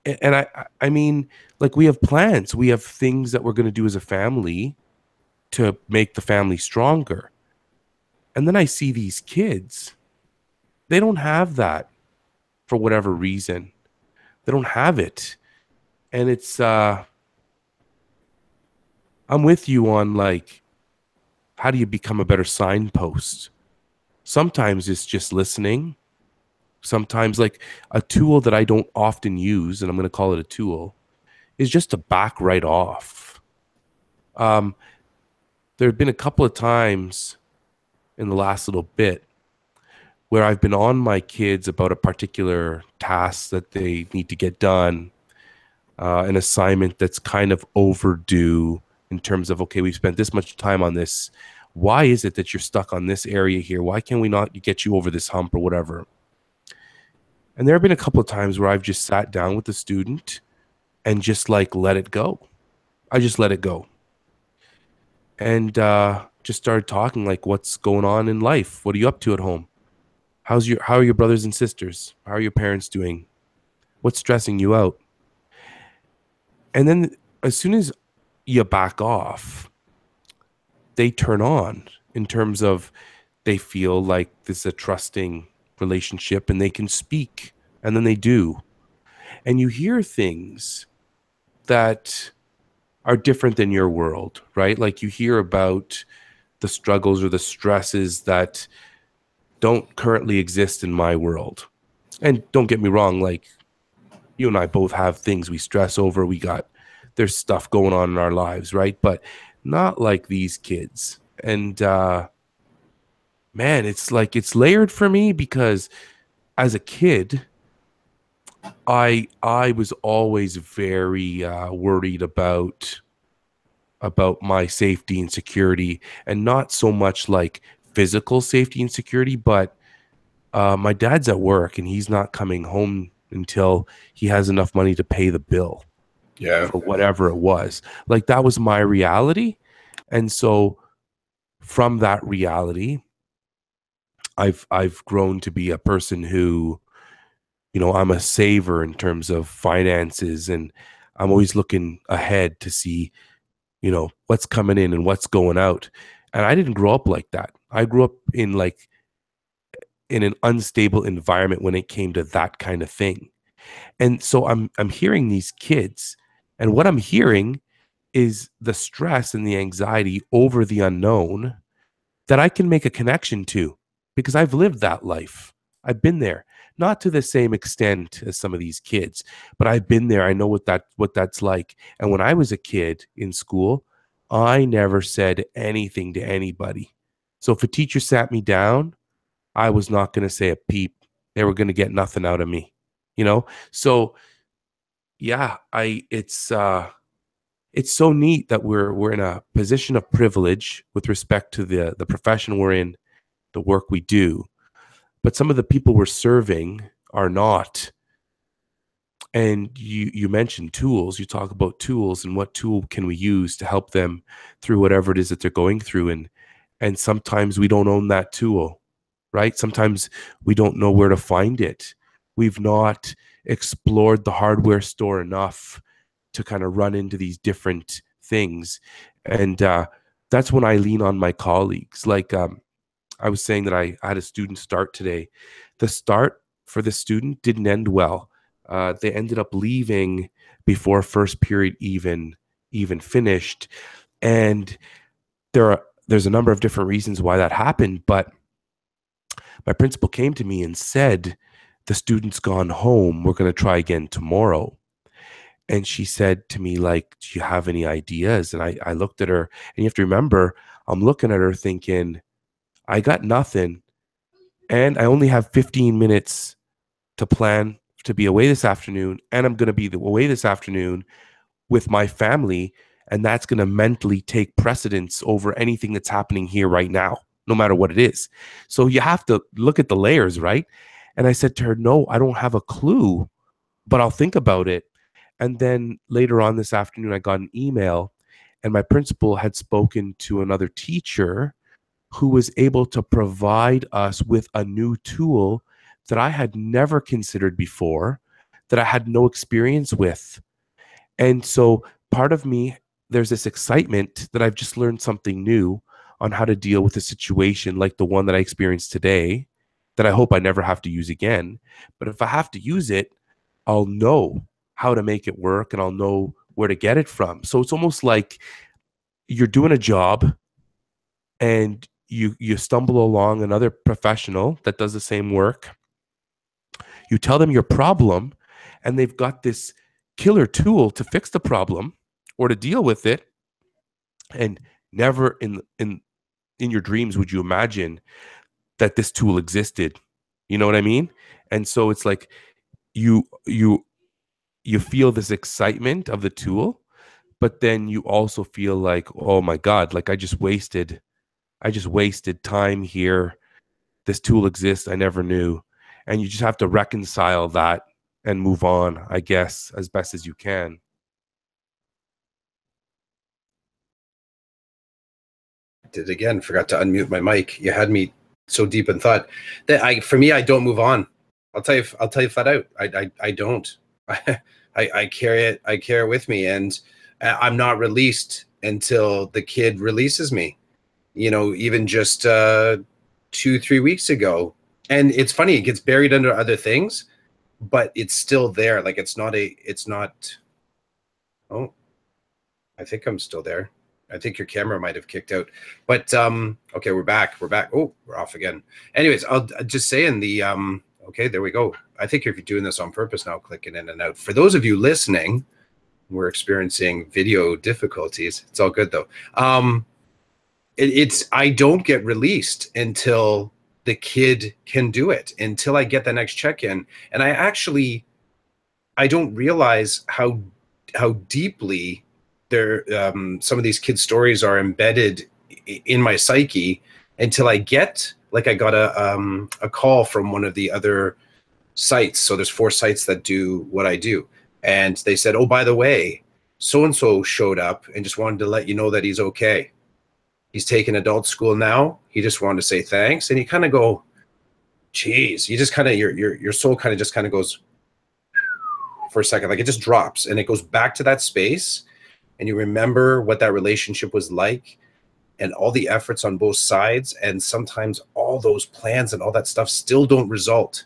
And I mean, like we have plans. We have things that we're going to do as a family to make the family stronger. And then I see these kids, they don't have that for whatever reason. They don't have it. And it's, I'm with you on like, how do you become a better signpost? Sometimes it's just listening. Sometimes, like a tool that I don't often use, and I'm going to call it a tool, is just to back right off. There have been a couple of times in the last little bit where I've been on my kids about a particular task that they need to get done, an assignment that's kind of overdue in terms of, okay, we've spent this much time on this. Why is it that you're stuck on this area here? Why can we not get you over this hump or whatever? And there have been a couple of times where I've just sat down with the student and just like let it go. I just let it go. And just started talking like, what's going on in life? What are you up to at home? How are your brothers and sisters? How are your parents doing? What's stressing you out? And then as soon as you back off, they turn on in terms of they feel like this is a trusting relationship and they can speak, and then they do. And you hear things that are different than your world, right? Like you hear about the struggles or the stresses that don't currently exist in my world. And don't get me wrong, like you and I both have things we stress over. There's stuff going on in our lives, right? But not like these kids. And man, it's like it's layered for me because as a kid, I was always very worried about my safety and security, and not so much like physical safety and security, but my dad's at work and he's not coming home until he has enough money to pay the bill. Yeah. For whatever it was. Like that was my reality. And so from that reality, I've grown to be a person who, I'm a saver in terms of finances, and I'm always looking ahead to see, what's coming in and what's going out. And I didn't grow up like that. I grew up in an unstable environment when it came to that kind of thing. And so I'm hearing these kids, and what I'm hearing is the stress and the anxiety over the unknown that I can make a connection to because I've lived that life. I've been there, not to the same extent as some of these kids, but I've been there. I know what that's like. And when I was a kid in school, I never said anything to anybody. So if a teacher sat me down, I was not going to say a peep. They were going to get nothing out of me, So yeah, it's so neat that we're in a position of privilege with respect to the profession we're in, the work we do. But some of the people we're serving are not. And you mentioned tools. You talk about tools and what tool can we use to help them through whatever it is that they're going through. And sometimes we don't own that tool, right? Sometimes we don't know where to find it. We've not explored the hardware store enough to kind of run into these different things. And that's when I lean on my colleagues. Like I was saying that I had a student start today. The start for the student didn't end well. They ended up leaving before first period even finished, and there's a number of different reasons why that happened. But my principal came to me and said, "The student's gone home. We're going to try again tomorrow." And she said to me, like, "Do you have any ideas?" And I looked at her, and you have to remember, I'm looking at her thinking, I got nothing, and I only have 15 minutes to plan to be away this afternoon, and I'm going to be away this afternoon with my family, and that's going to mentally take precedence over anything that's happening here right now, no matter what it is. So you have to look at the layers, right? And I said to her, "No, I don't have a clue, but I'll think about it." And then later on this afternoon, I got an email, and my principal had spoken to another teacher who was able to provide us with a new tool that I had never considered before, that I had no experience with. And so part of me, there's this excitement that I've just learned something new on how to deal with a situation like the one that I experienced today, that I hope I never have to use again. But if I have to use it, I'll know how to make it work, and I'll know where to get it from. So it's almost like you're doing a job, and you stumble along another professional that does the same work. You tell them your problem, and they've got this killer tool to fix the problem or to deal with it. And never in your dreams would you imagine that this tool existed. You know what I mean? And so it's like you you you feel this excitement of the tool, but then you also feel like, oh my God, like I just wasted time here. This tool exists. I never knew. And you just have to reconcile that and move on, I guess, as best as you can. Did it again. Forgot to unmute my mic. You had me so deep in thought that for me, I don't move on. I'll tell you flat out. I don't. I carry it. I carry it with me, and I'm not released until the kid releases me. You know, even just 2-3 weeks ago. And it's funny, it gets buried under other things, but it's still there. Like it's not. Oh, I think I'm still there. I think your camera might have kicked out, but okay, we're back. Oh, we're off again. Anyways, I'll just say in the okay, there we go. I think if you're doing this on purpose now, clicking in and out. For those of you listening, we're experiencing video difficulties. It's all good though. It's I don't get released until the kid can do it, until I get the next check-in. And I don't realize how deeply some of these kids' stories are embedded in my psyche until I get, like, I got a call from one of the other sites. So there's 4 sites that do what I do. And they said, "Oh, by the way, so-and-so showed up and just wanted to let you know that he's okay. He's taking adult school now. He just wanted to say thanks." And you kind of go, geez, you just kind of, your soul kind of just kind of goes for a second, like it just drops and it goes back to that space. And you remember what that relationship was like and all the efforts on both sides. And sometimes all those plans and all that stuff still don't result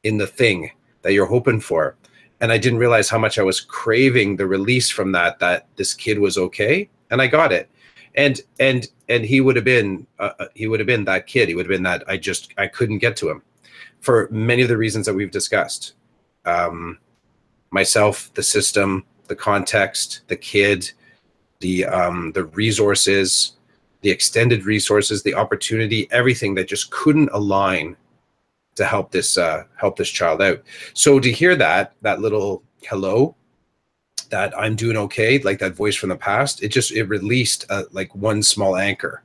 in the thing that you're hoping for. And I didn't realize how much I was craving the release from that this kid was okay. And I got it. And he would have been that kid. He would have been that I couldn't get to him for many of the reasons that we've discussed. Myself, the system, the context, the kid, the resources, the extended resources, the opportunity, everything that just couldn't align to help this child out. So to hear that little hello, that I'm doing okay, like that voice from the past, it released like one small anchor.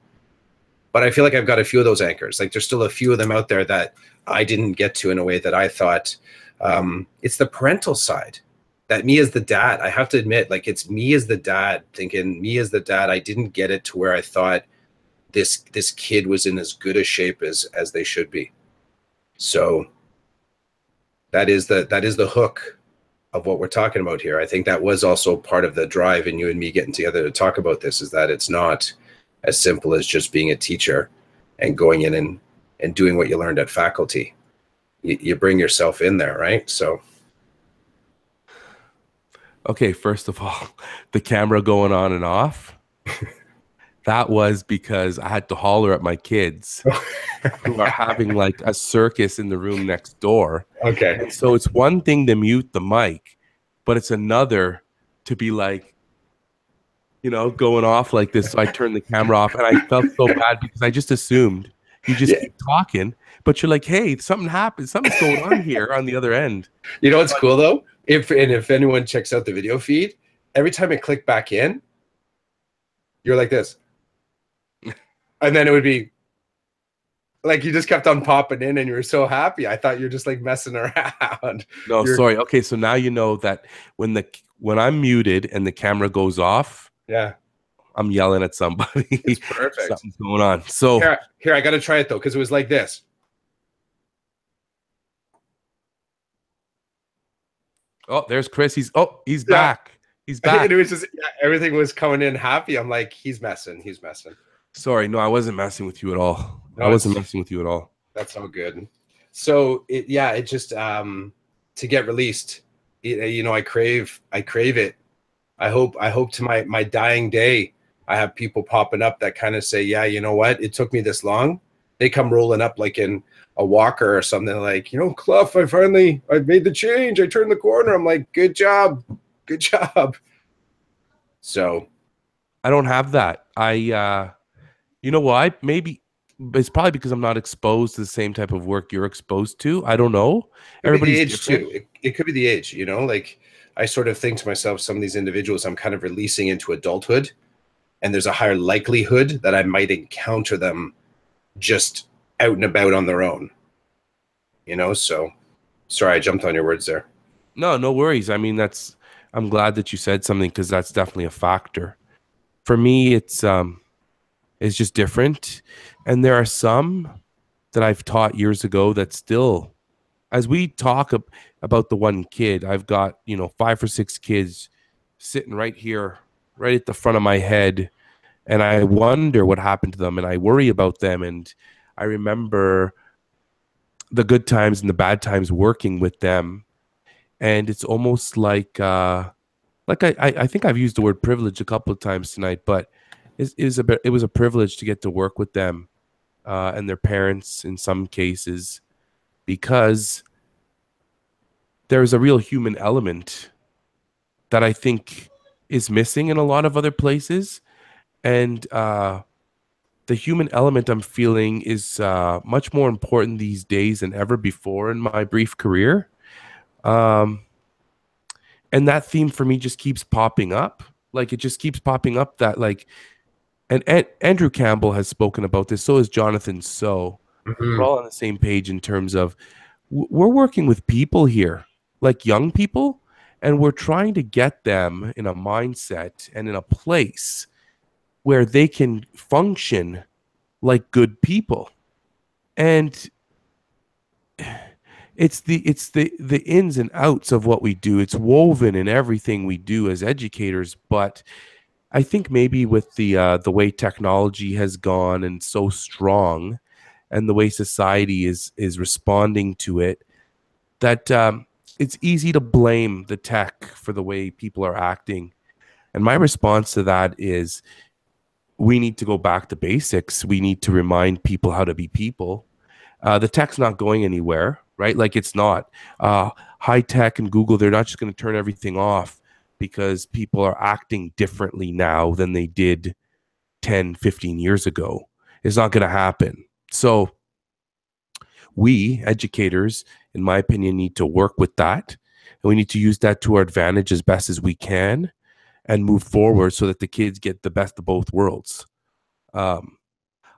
But I feel like I've got a few of those anchors. Like there's still a few of them out there that I didn't get to in a way that I thought It's the parental side that me as the dad, I have to admit, like it's me as the dad thinking me as the dad, I didn't get it to where I thought this kid was in as good a shape as they should be. So that is the hook of what we're talking about here. I think that was also part of the drive in you and me getting together to talk about this, is that it's not as simple as just being a teacher and going in and doing what you learned at faculty. You bring yourself in there, right? So Okay, first of all, the camera going on and off, that was because I had to holler at my kids who are having like a circus in the room next door. okay. And so it's one thing to mute the mic, but it's another to be like, going off like this. So I turned the camera off and I felt so bad because I just assumed you just Yeah. keep talking, but you're like, hey, something happened. Something's going on here on the other end. You know what's cool though? If anyone checks out the video feed, every time it clicked back in, you're like this. And then it would be like you just kept on popping in and you were so happy. I thought you were just like messing around. No, You're, sorry. Okay, so now you know that when I'm muted and the camera goes off, yeah, I'm yelling at it's somebody. perfect. Something's going on. So, Here, I got to try it though, because it was like this. oh, there's Chris. He's Yeah. back. He's And back. it was just, yeah, everything was coming in happy. I'm like, he's messing. He's messing. Sorry, no, I wasn't messing with you at all. I No, wasn't it's messing with you at all. that's so good. So it just to get released, I crave it. I hope to my dying day, I have people popping up that kind of say, yeah, you know what? It took me this long. They come rolling up like in a walker or something like, Clough, I made the change. I turned the corner. I'm like, good job. Good job. So I don't have that. You know why? Maybe it's probably because I'm not exposed to the same type of work you're exposed to. I don't know. could be the Everybody's age different. too. It could be the age, like I sort of think to myself, some of these individuals I'm kind of releasing into adulthood, and there's a higher likelihood that I might encounter them just out and about on their own. So sorry, I jumped on your words there. No, no worries. I mean, I'm glad that you said something because that's definitely a factor. For me, it's just different. And there are some that I've taught years ago that still, as we talk about the one kid, I've got, 5 or 6 kids sitting right here, right at the front of my head. And I wonder what happened to them and I worry about them. And I remember the good times and the bad times working with them. And it's almost like I think I've used the word privilege a couple of times tonight, but it was a privilege to get to work with them and their parents in some cases because there's a real human element that I think is missing in a lot of other places, and the human element I'm feeling is much more important these days than ever before in my brief career. Um, and that theme for me just keeps popping up. Like it just keeps popping up that like and Andrew Campbell has spoken about this. So is Jonathan. So we're Mm-hmm. all on the same page in terms of we're working with people here, like young people, and we're trying to get them in a mindset and in a place where they can function like good people. And it's the ins and outs of what we do. It's woven in everything we do as educators, but I think maybe with the way technology has gone and so strong, and the way society is responding to it, that it's easy to blame the tech for the way people are acting. And my response to that is, we need to go back to basics. We need to remind people how to be people. The tech's not going anywhere, right? Like it's not. High tech and Google, they're not just going to turn everything off because people are acting differently now than they did 10, 15 years ago. It's not going to happen. So we educators, in my opinion, need to work with that. And we need to use that to our advantage as best as we can and move forward so that the kids get the best of both worlds. Um,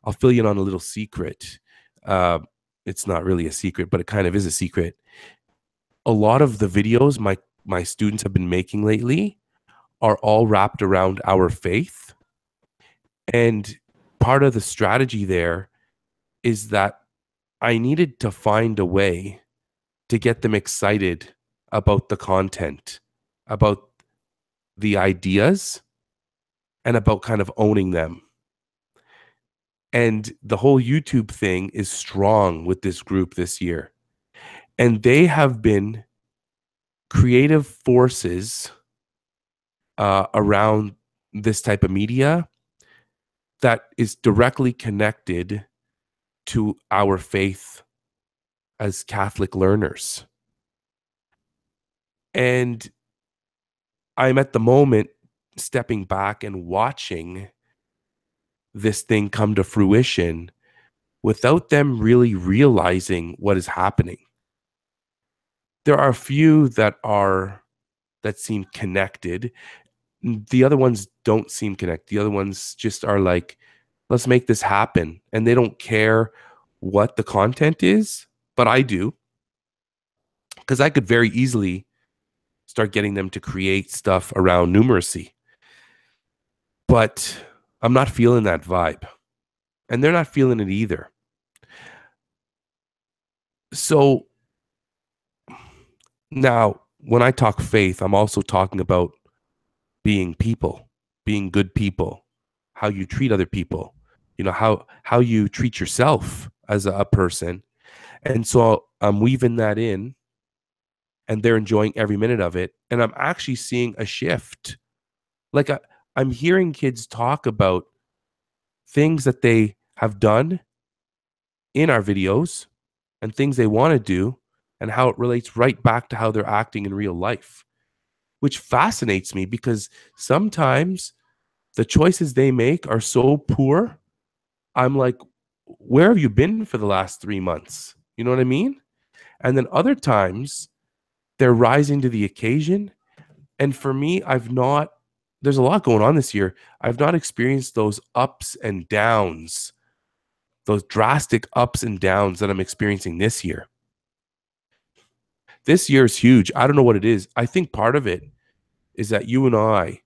I'll fill you in on a little secret. Uh, it's not really a secret, but it kind of is a secret. a lot of the videos my students have been making lately are all wrapped around our faith. And part of the strategy there is that I needed to find a way to get them excited about the content, about the ideas, and about kind of owning them. And the whole YouTube thing is strong with this group this year. And they have been creative forces around this type of media that is directly connected to our faith as Catholic learners. And I'm at the moment stepping back and watching this thing come to fruition without them really realizing what is happening. There are a few that seem connected. The other ones don't seem connected. The other ones just are like, let's make this happen. And they don't care what the content is, but I do. Because I could very easily start getting them to create stuff around numeracy. But I'm not feeling that vibe. And they're not feeling it either. So now, when I talk faith, I'm also talking about being people, being good people, how you treat other people, how you treat yourself as a person. And so I'm weaving that in, and they're enjoying every minute of it. And I'm actually seeing a shift. Like I'm hearing kids talk about things that they have done in our videos and things they want to do and how it relates right back to how they're acting in real life, which fascinates me because sometimes the choices they make are so poor. I'm like, where have you been for the last 3 months? You know what I mean? And then other times they're rising to the occasion. And for me, there's a lot going on this year. I've not experienced those ups and downs, those drastic ups and downs that I'm experiencing this year. This year is huge. I don't know what it is. I think part of it is that you and I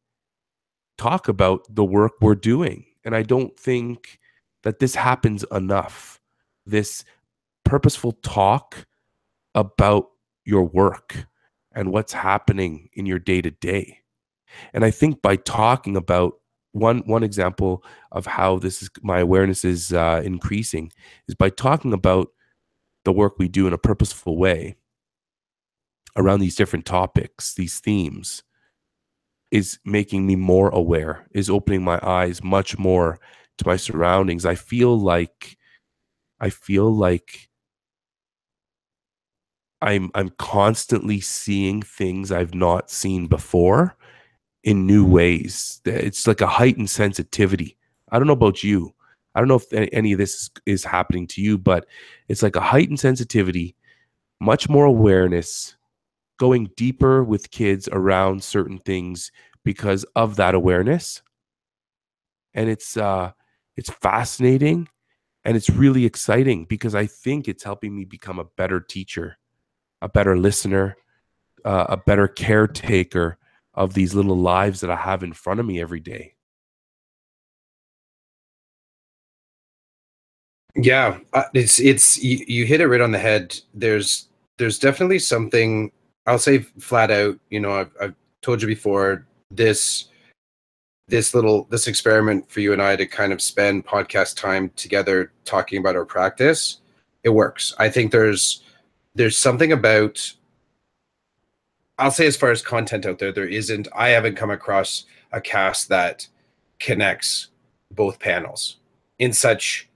talk about the work we're doing. And I don't think that this happens enough. This purposeful talk about your work and what's happening in your day to day. And I think by talking about one example of how my awareness is increasing is by talking about the work we do in a purposeful way around these different topics, these themes, is making me more aware, is opening my eyes much more to my surroundings. I feel like I'm constantly seeing things I've not seen before in new ways. It's like a heightened sensitivity. I don't know about you. I don't know if any of this is happening to you, but it's like a heightened sensitivity, much more awareness, going deeper with kids around certain things because of that awareness. And it's fascinating and it's really exciting because I think it's helping me become a better teacher, a better listener, a better caretaker of these little lives that I have in front of me every day. Yeah, it's you hit it right on the head. There's definitely something. I'll say flat out. I've told you before, this experiment for you and I to kind of spend podcast time together talking about our practice. It works. I think there's something about, I'll say, as far as content out there isn't. I haven't come across a cast that connects both panels in such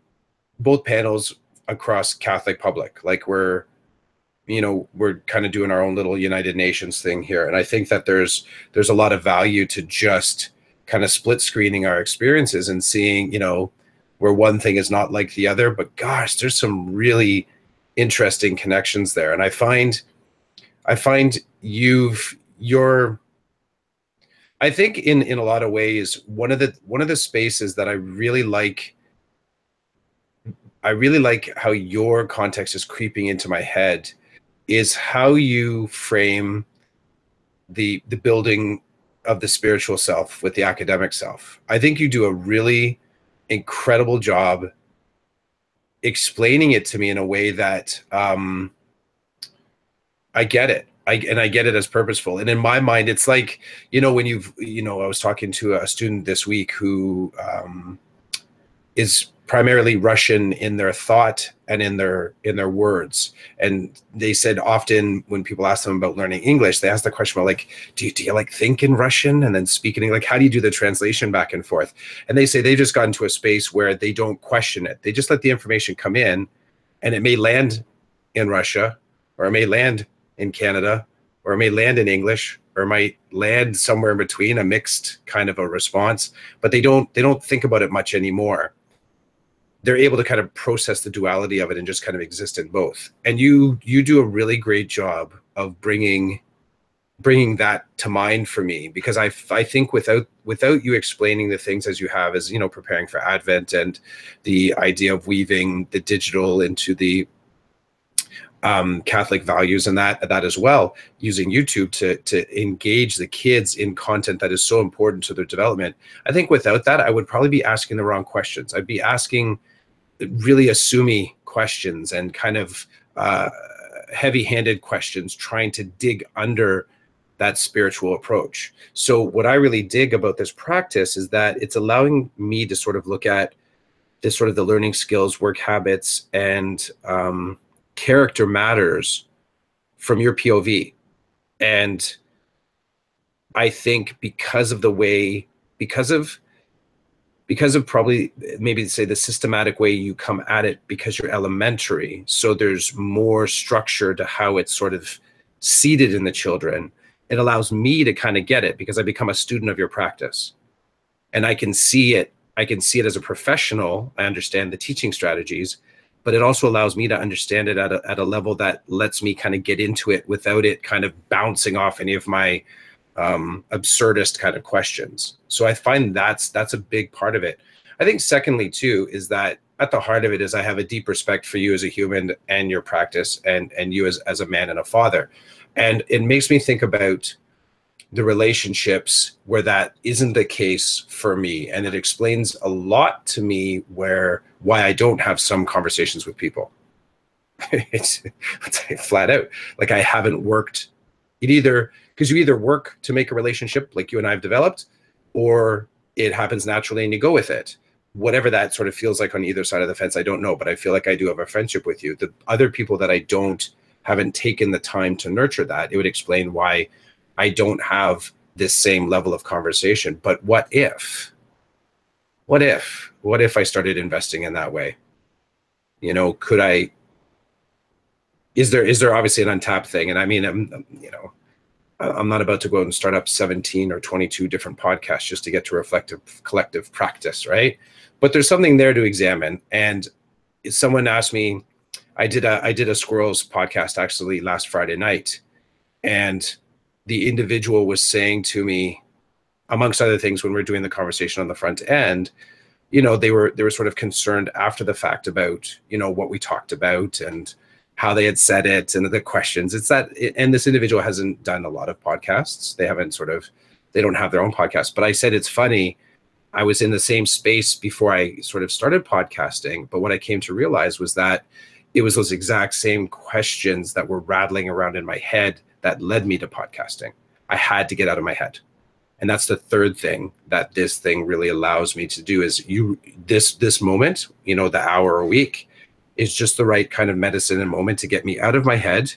both panels across Catholic public. Like we're kind of doing our own little United Nations thing here. And I think that there's a lot of value to just kind of split screening our experiences and seeing, where one thing is not like the other, but gosh, there's some really interesting connections there. And I find I think in a lot of ways, one of the spaces that I really like how your context is creeping into my head is how you frame the building of the spiritual self with the academic self. I think you do a really incredible job explaining it to me in a way that I get it. I get it as purposeful. And in my mind, it's like, when I was talking to a student this week who is primarily Russian in their thought and in their words. And they said often when people ask them about learning English, they ask the question about like, do you like think in Russian and then speak in English? Like, how do you do the translation back and forth? And they say they just got into a space where they don't question it. They just let the information come in, and it may land in Russia, or it may land in Canada, or it may land in English, or it might land somewhere in between, a mixed kind of a response, but they don't think about it much anymore. They're able to kind of process the duality of it and just kind of exist in both. And you do a really great job of bringing that to mind for me, because I think without you explaining the things as you have, as preparing for Advent, and the idea of weaving the digital into the Catholic values, and that as well, using YouTube to engage the kids in content that is so important to their development. I think without that, I would probably be asking the wrong questions. I'd be asking really assuming questions and kind of heavy-handed questions, trying to dig under that spiritual approach. So what I really dig about this practice is that it's allowing me to sort of look at this sort of the learning skills, work habits, and character matters from your POV. And I think because of probably maybe say the systematic way you come at it, because you're elementary, so there's more structure to how it's sort of seated in the children. It allows me to kind of get it because I become a student of your practice, and I can see it as a professional. I understand the teaching strategies, but it also allows me to understand it at a level that lets me kind of get into it without it kind of bouncing off any of my absurdist kind of questions. So I find that's a big part of it. I think secondly too is that at the heart of it is I have a deep respect for you as a human and your practice, and you as a man and a father. And it makes me think about the relationships where that isn't the case for me, and it explains a lot to me why I don't have some conversations with people. it's flat out like I haven't worked it, either because you either work to make a relationship like you and I have developed, or it happens naturally and you go with it. Whatever that sort of feels like on either side of the fence, I don't know, but I feel like I do have a friendship with you. The other people that I haven't taken the time to nurture that, it would explain why I don't have this same level of conversation. But what if I started investing in that way? Could I, is there obviously an untapped thing? And I mean, I'm not about to go out and start up 17 or 22 different podcasts just to get to reflective collective practice, right? But there's something there to examine. And someone asked me, I did a squirrels podcast actually last Friday night, and the individual was saying to me, amongst other things, when we're doing the conversation on the front end, they were sort of concerned after the fact about, what we talked about and how they had said it and the questions. And this individual hasn't done a lot of podcasts. They don't have their own podcast. But I said, it's funny, I was in the same space before I sort of started podcasting. But what I came to realize was that it was those exact same questions that were rattling around in my head that led me to podcasting. I had to get out of my head. And that's the third thing that this thing really allows me to do is this moment, the hour a week is just the right kind of medicine and moment to get me out of my head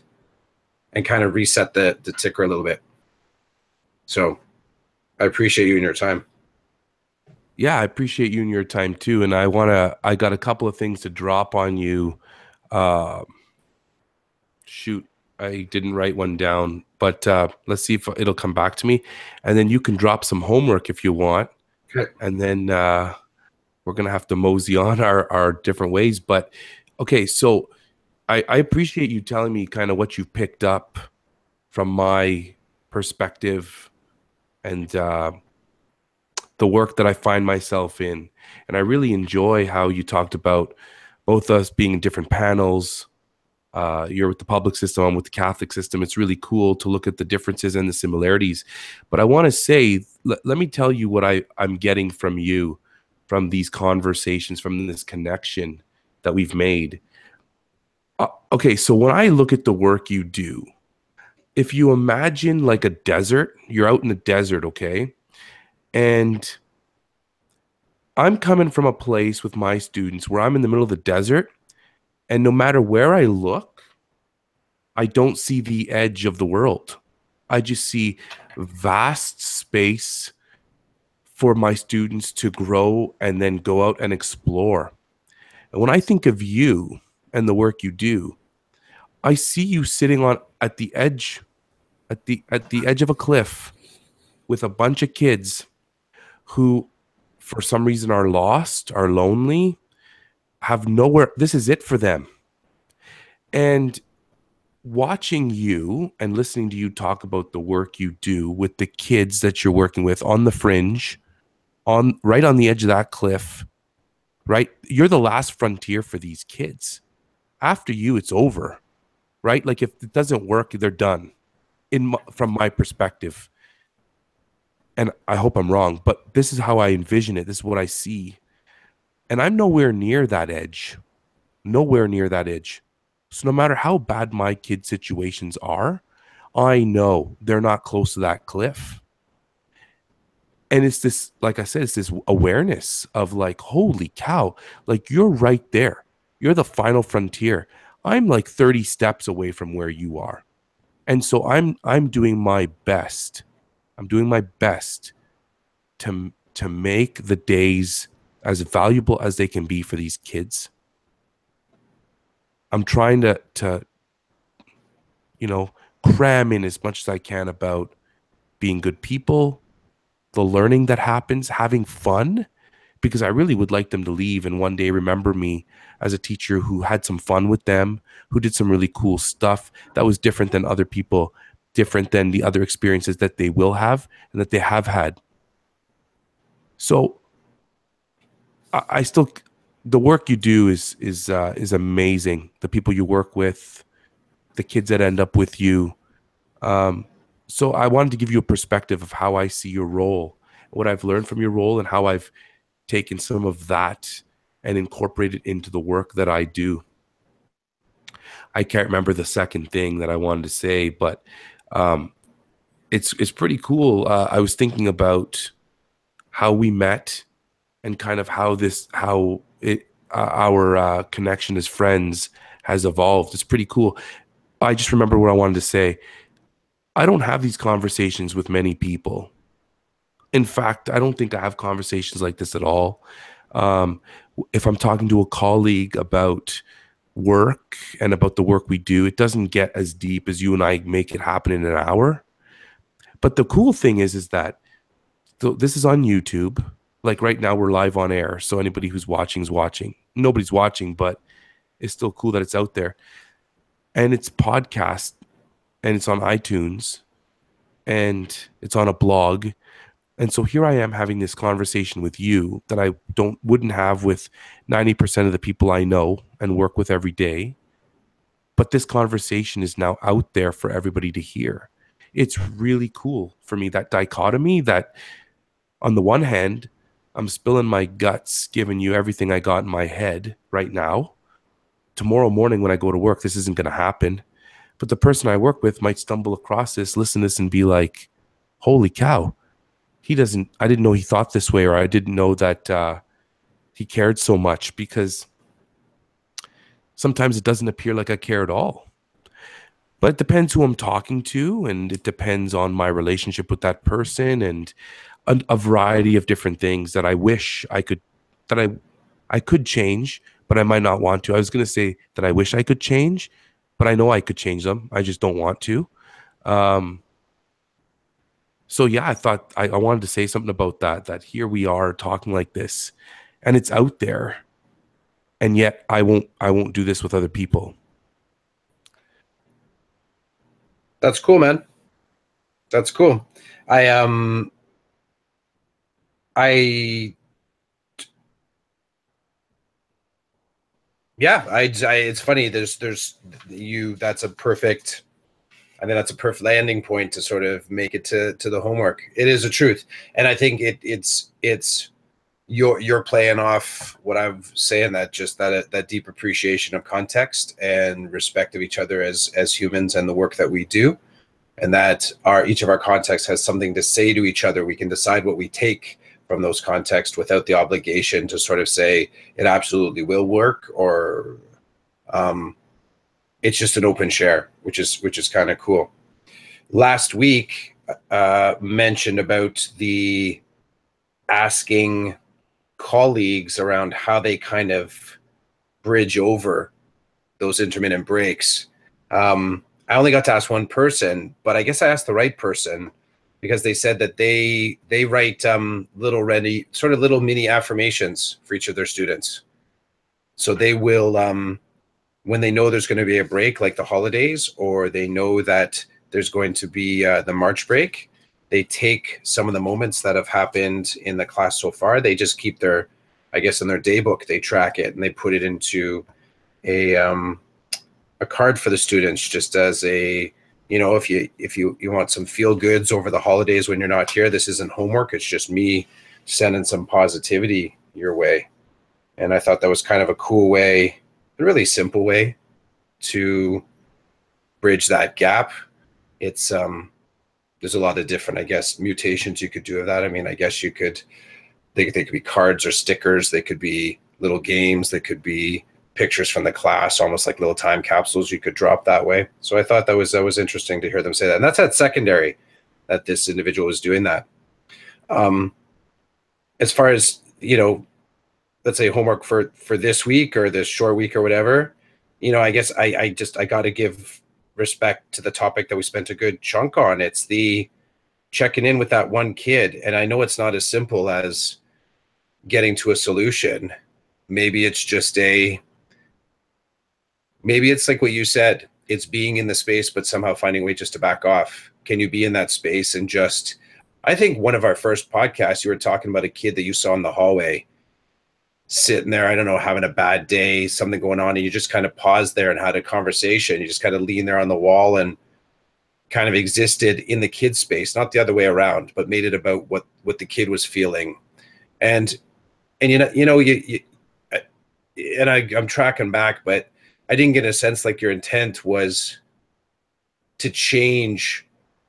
and kind of reset the ticker a little bit. So I appreciate you and your time. Yeah, I appreciate you and your time too. And I got a couple of things to drop on you. Shoot, I didn't write one down, but let's see if it'll come back to me. And then you can drop some homework if you want. Okay. And then we're going to have to mosey on our different ways. But okay, so I appreciate you telling me kind of what you've picked up from my perspective and the work that I find myself in. And I really enjoy how you talked about both us being in different panels, You're with the public system, I'm with the Catholic system. It's really cool to look at the differences and the similarities. But I want to say, let me tell you what I'm getting from you, from these conversations, from this connection that we've made. Okay, so when I look at the work you do, if you imagine like a desert, you're out in the desert, okay? And I'm coming from a place with my students where I'm in the middle of the desert, and no matter where I look, I don't see the edge of the world. I just see vast space for my students to grow and then go out and explore. And when I think of you and the work you do, I see you sitting on at the edge, at the edge of a cliff with a bunch of kids who for some reason are lost, are lonely, have nowhere. This is it for them. And watching you and listening to you talk about the work you do with the kids that you're working with on the fringe, on right on the edge of that cliff, right? You're the last frontier for these kids. After you, it's over, right? Like if it doesn't work, they're done. From my perspective, and I hope I'm wrong, but this is how I envision it. This is what I see, and I'm nowhere near that edge. Nowhere near that edge. So no matter how bad my kids' situations are, I know they're not close to that cliff. And it's this, like I said, it's this awareness of like, holy cow, like you're right there. You're the final frontier. I'm like 30 steps away from where you are. And so I'm doing my best. I'm doing my best to make the days as valuable as they can be for these kids. I'm trying to cram in as much as I can about being good people, the learning that happens, having fun, because I really would like them to leave and one day remember me as a teacher who had some fun with them, who did some really cool stuff that was different than other people, different than the other experiences that they will have and that they have had. So I still, the work you do is amazing. The people you work with, the kids that end up with you. Um, so I wanted to give you a perspective of how I see your role, what I've learned from your role, and how I've taken some of that and incorporated into the work that I do. I can't remember the second thing that I wanted to say, but um, it's pretty cool. I was thinking about how we met and kind of how it our connection as friends has evolved. It's pretty cool. I just remember what I wanted to say. I don't have these conversations with many people. In fact, I don't think I have conversations like this at all. Um, if I'm talking to a colleague about work and about the work we do, it doesn't get as deep as you and I make it happen in an hour. But the cool thing is that this is on YouTube. Like right now, we're live on air. So anybody who's watching is watching. Nobody's watching, but it's still cool that it's out there. And it's podcast and it's on iTunes and it's on a blog. And so here I am having this conversation with you that I wouldn't have with 90% of the people I know and work with every day. But this conversation is now out there for everybody to hear. It's really cool for me, that dichotomy that on the one hand, I'm spilling my guts, giving you everything I got in my head right now. Tomorrow morning when I go to work, this isn't going to happen. But the person I work with might stumble across this, listen to this and be like, holy cow, I didn't know he thought this way, or I didn't know that he cared so much, because sometimes it doesn't appear like I care at all. But it depends who I'm talking to, and it depends on my relationship with that person, and a variety of different things that I wish I could, that I could change, but I might not want to. I was going to say that I wish I could change, but I know I could change them. I just don't want to. So yeah, I thought I wanted to say something about that here we are talking like this and it's out there, and yet I won't do this with other people. That's cool, man. That's cool. I I Yeah, it's funny. There's you. That's a perfect. I think that's a perfect landing point to sort of make it to the homework. It is a truth, and I think it's you're playing off what I'm saying, that just that deep appreciation of context and respect of each other as humans and the work that we do, and that our each of our contexts has something to say to each other. We can decide what we take from those contexts without the obligation to sort of say it absolutely will work, or um, it's just an open share, which is kind of cool. Last week mentioned about the asking colleagues around how they kind of bridge over those intermittent breaks. I only got to ask one person, but I guess I asked the right person, because they said that they write little mini affirmations for each of their students. So they will when they know there's going to be a break, like the holidays, or they know that there's going to be the March break, they take some of the moments that have happened in the class so far. They just keep their, I guess, in their day book, they track it and they put it into a card for the students, just as a, if you want some feel goods over the holidays when you're not here, this isn't homework. It's just me sending some positivity your way. And I thought that was kind of a cool way, a really simple way to bridge that gap. It's there's a lot of different, I guess, mutations you could do of that. I mean, I guess you could, they could be cards or stickers, they could be little games, they could be pictures from the class, almost like little time capsules you could drop that way. So I thought that was interesting to hear them say that. And that's at secondary that this individual was doing that. As far as, let's say homework for this week or this short week or whatever, I guess I got to give respect to the topic that we spent a good chunk on. It's the checking in with that one kid. And I know it's not as simple as getting to a solution. Maybe it's just maybe it's like what you said, it's being in the space, but somehow finding a way just to back off. Can you be in that space and just, I think one of our first podcasts, you were talking about a kid that you saw in the hallway sitting there, I don't know, having a bad day, something going on, and you just kind of paused there and had a conversation. You just kind of leaned there on the wall and kind of existed in the kid space, not the other way around, but made it about what the kid was feeling. And I'm tracking back, but I didn't get a sense like your intent was to change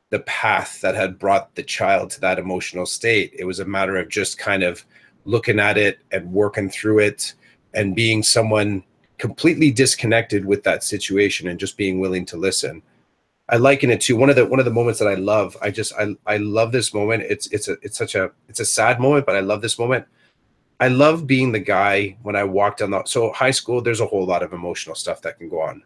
the path that had brought the child to that emotional state. It was a matter of just kind of looking at it and working through it and being someone completely disconnected with that situation and just being willing to listen. I liken it to one of the moments that I love. I love this moment. It's a sad moment, but I love this moment. I love being the guy when I walk down so high school, there's a whole lot of emotional stuff that can go on.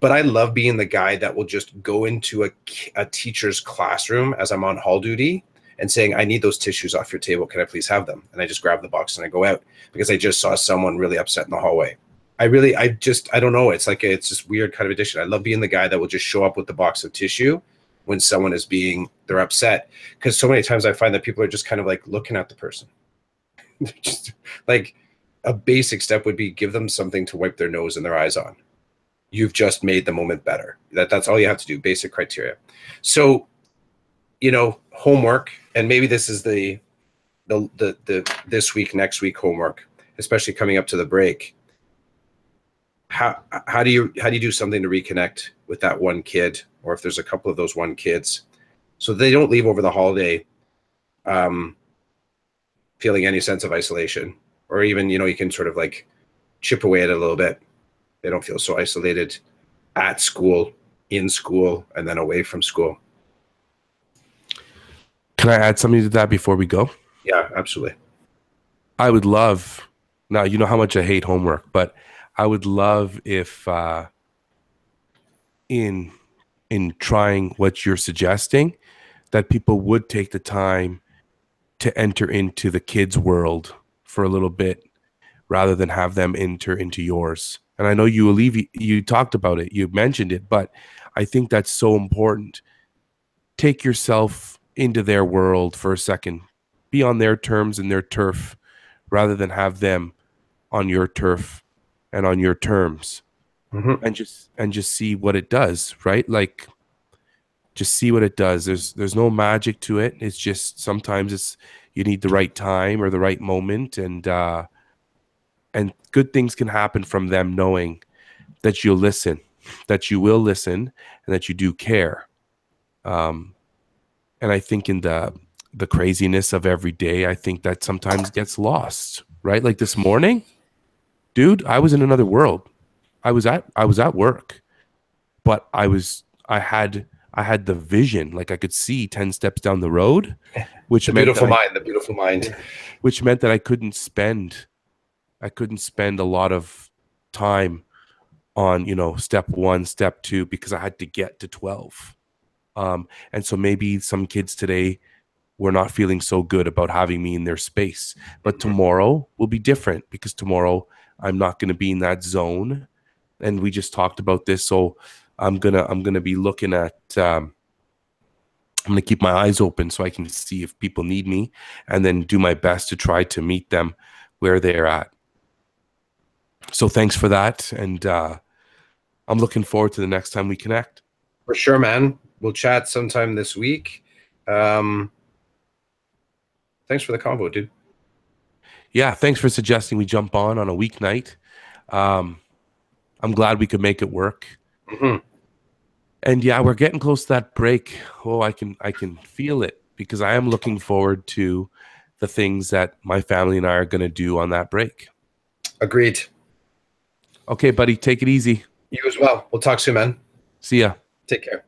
But I love being the guy that will just go into a teacher's classroom as I'm on hall duty and saying, I need those tissues off your table. Can I please have them? And I just grab the box and I go out because I just saw someone really upset in the hallway. I don't know. It's just weird kind of addiction. I love being the guy that will just show up with the box of tissue when someone they're upset. Because so many times I find that people are just kind of like looking at the person. Just like a basic step would be give them something to wipe their nose and their eyes on. You've just made the moment better. That's all you have to do. Basic criteria. So, homework, and maybe this is the this week, next week homework, especially coming up to the break. How do you do something to reconnect with that one kid, or if there's a couple of those one kids, so they don't leave over the holiday feeling any sense of isolation, or even, you can sort of like chip away at it a little bit. They don't feel so isolated at school, in school, and then away from school. Can I add something to that before we go? Yeah, absolutely. I would love, now you know how much I hate homework, but I would love if in trying what you're suggesting, that people would take the time to enter into the kids' world for a little bit rather than have them enter into yours. And I know you talked about it, you mentioned it, but I think that's so important. Take yourself into their world for a second. Be on their terms and their turf rather than have them on your turf. and on your terms, Hmm. and just see what it does, right? Like just see what it does. There's no magic to it. It's just sometimes it's you need the right time or the right moment, and good things can happen from them knowing that you'll listen, that you will listen, and that you do care. Um, and I think in the craziness of every day, I think that sometimes gets lost, right? Like this morning, dude, I was in another world. I was at work, but I had the vision, like I could see 10 steps down the road, which The meant that beautiful mind, the beautiful mind. which meant that I couldn't spend a lot of time on, step 1, step 2 because I had to get to 12. And so maybe some kids today were not feeling so good about having me in their space, but tomorrow will be different because tomorrow I'm not going to be in that zone. And we just talked about this, so I'm gonna be looking at I'm gonna keep my eyes open so I can see if people need me, and then do my best to try to meet them where they're at. So thanks for that, and I'm looking forward to the next time we connect. For sure, man. We'll chat sometime this week. Um, Thanks for the convo, dude. Yeah, thanks for suggesting we jump on a weeknight. Um, I'm glad we could make it work. Hmm. And yeah, we're getting close to that break. Oh, I can feel it because I am looking forward to the things that my family and I are going to do on that break. Agreed. Okay, buddy, take it easy. You as well. We'll talk soon, man. See ya. Take care.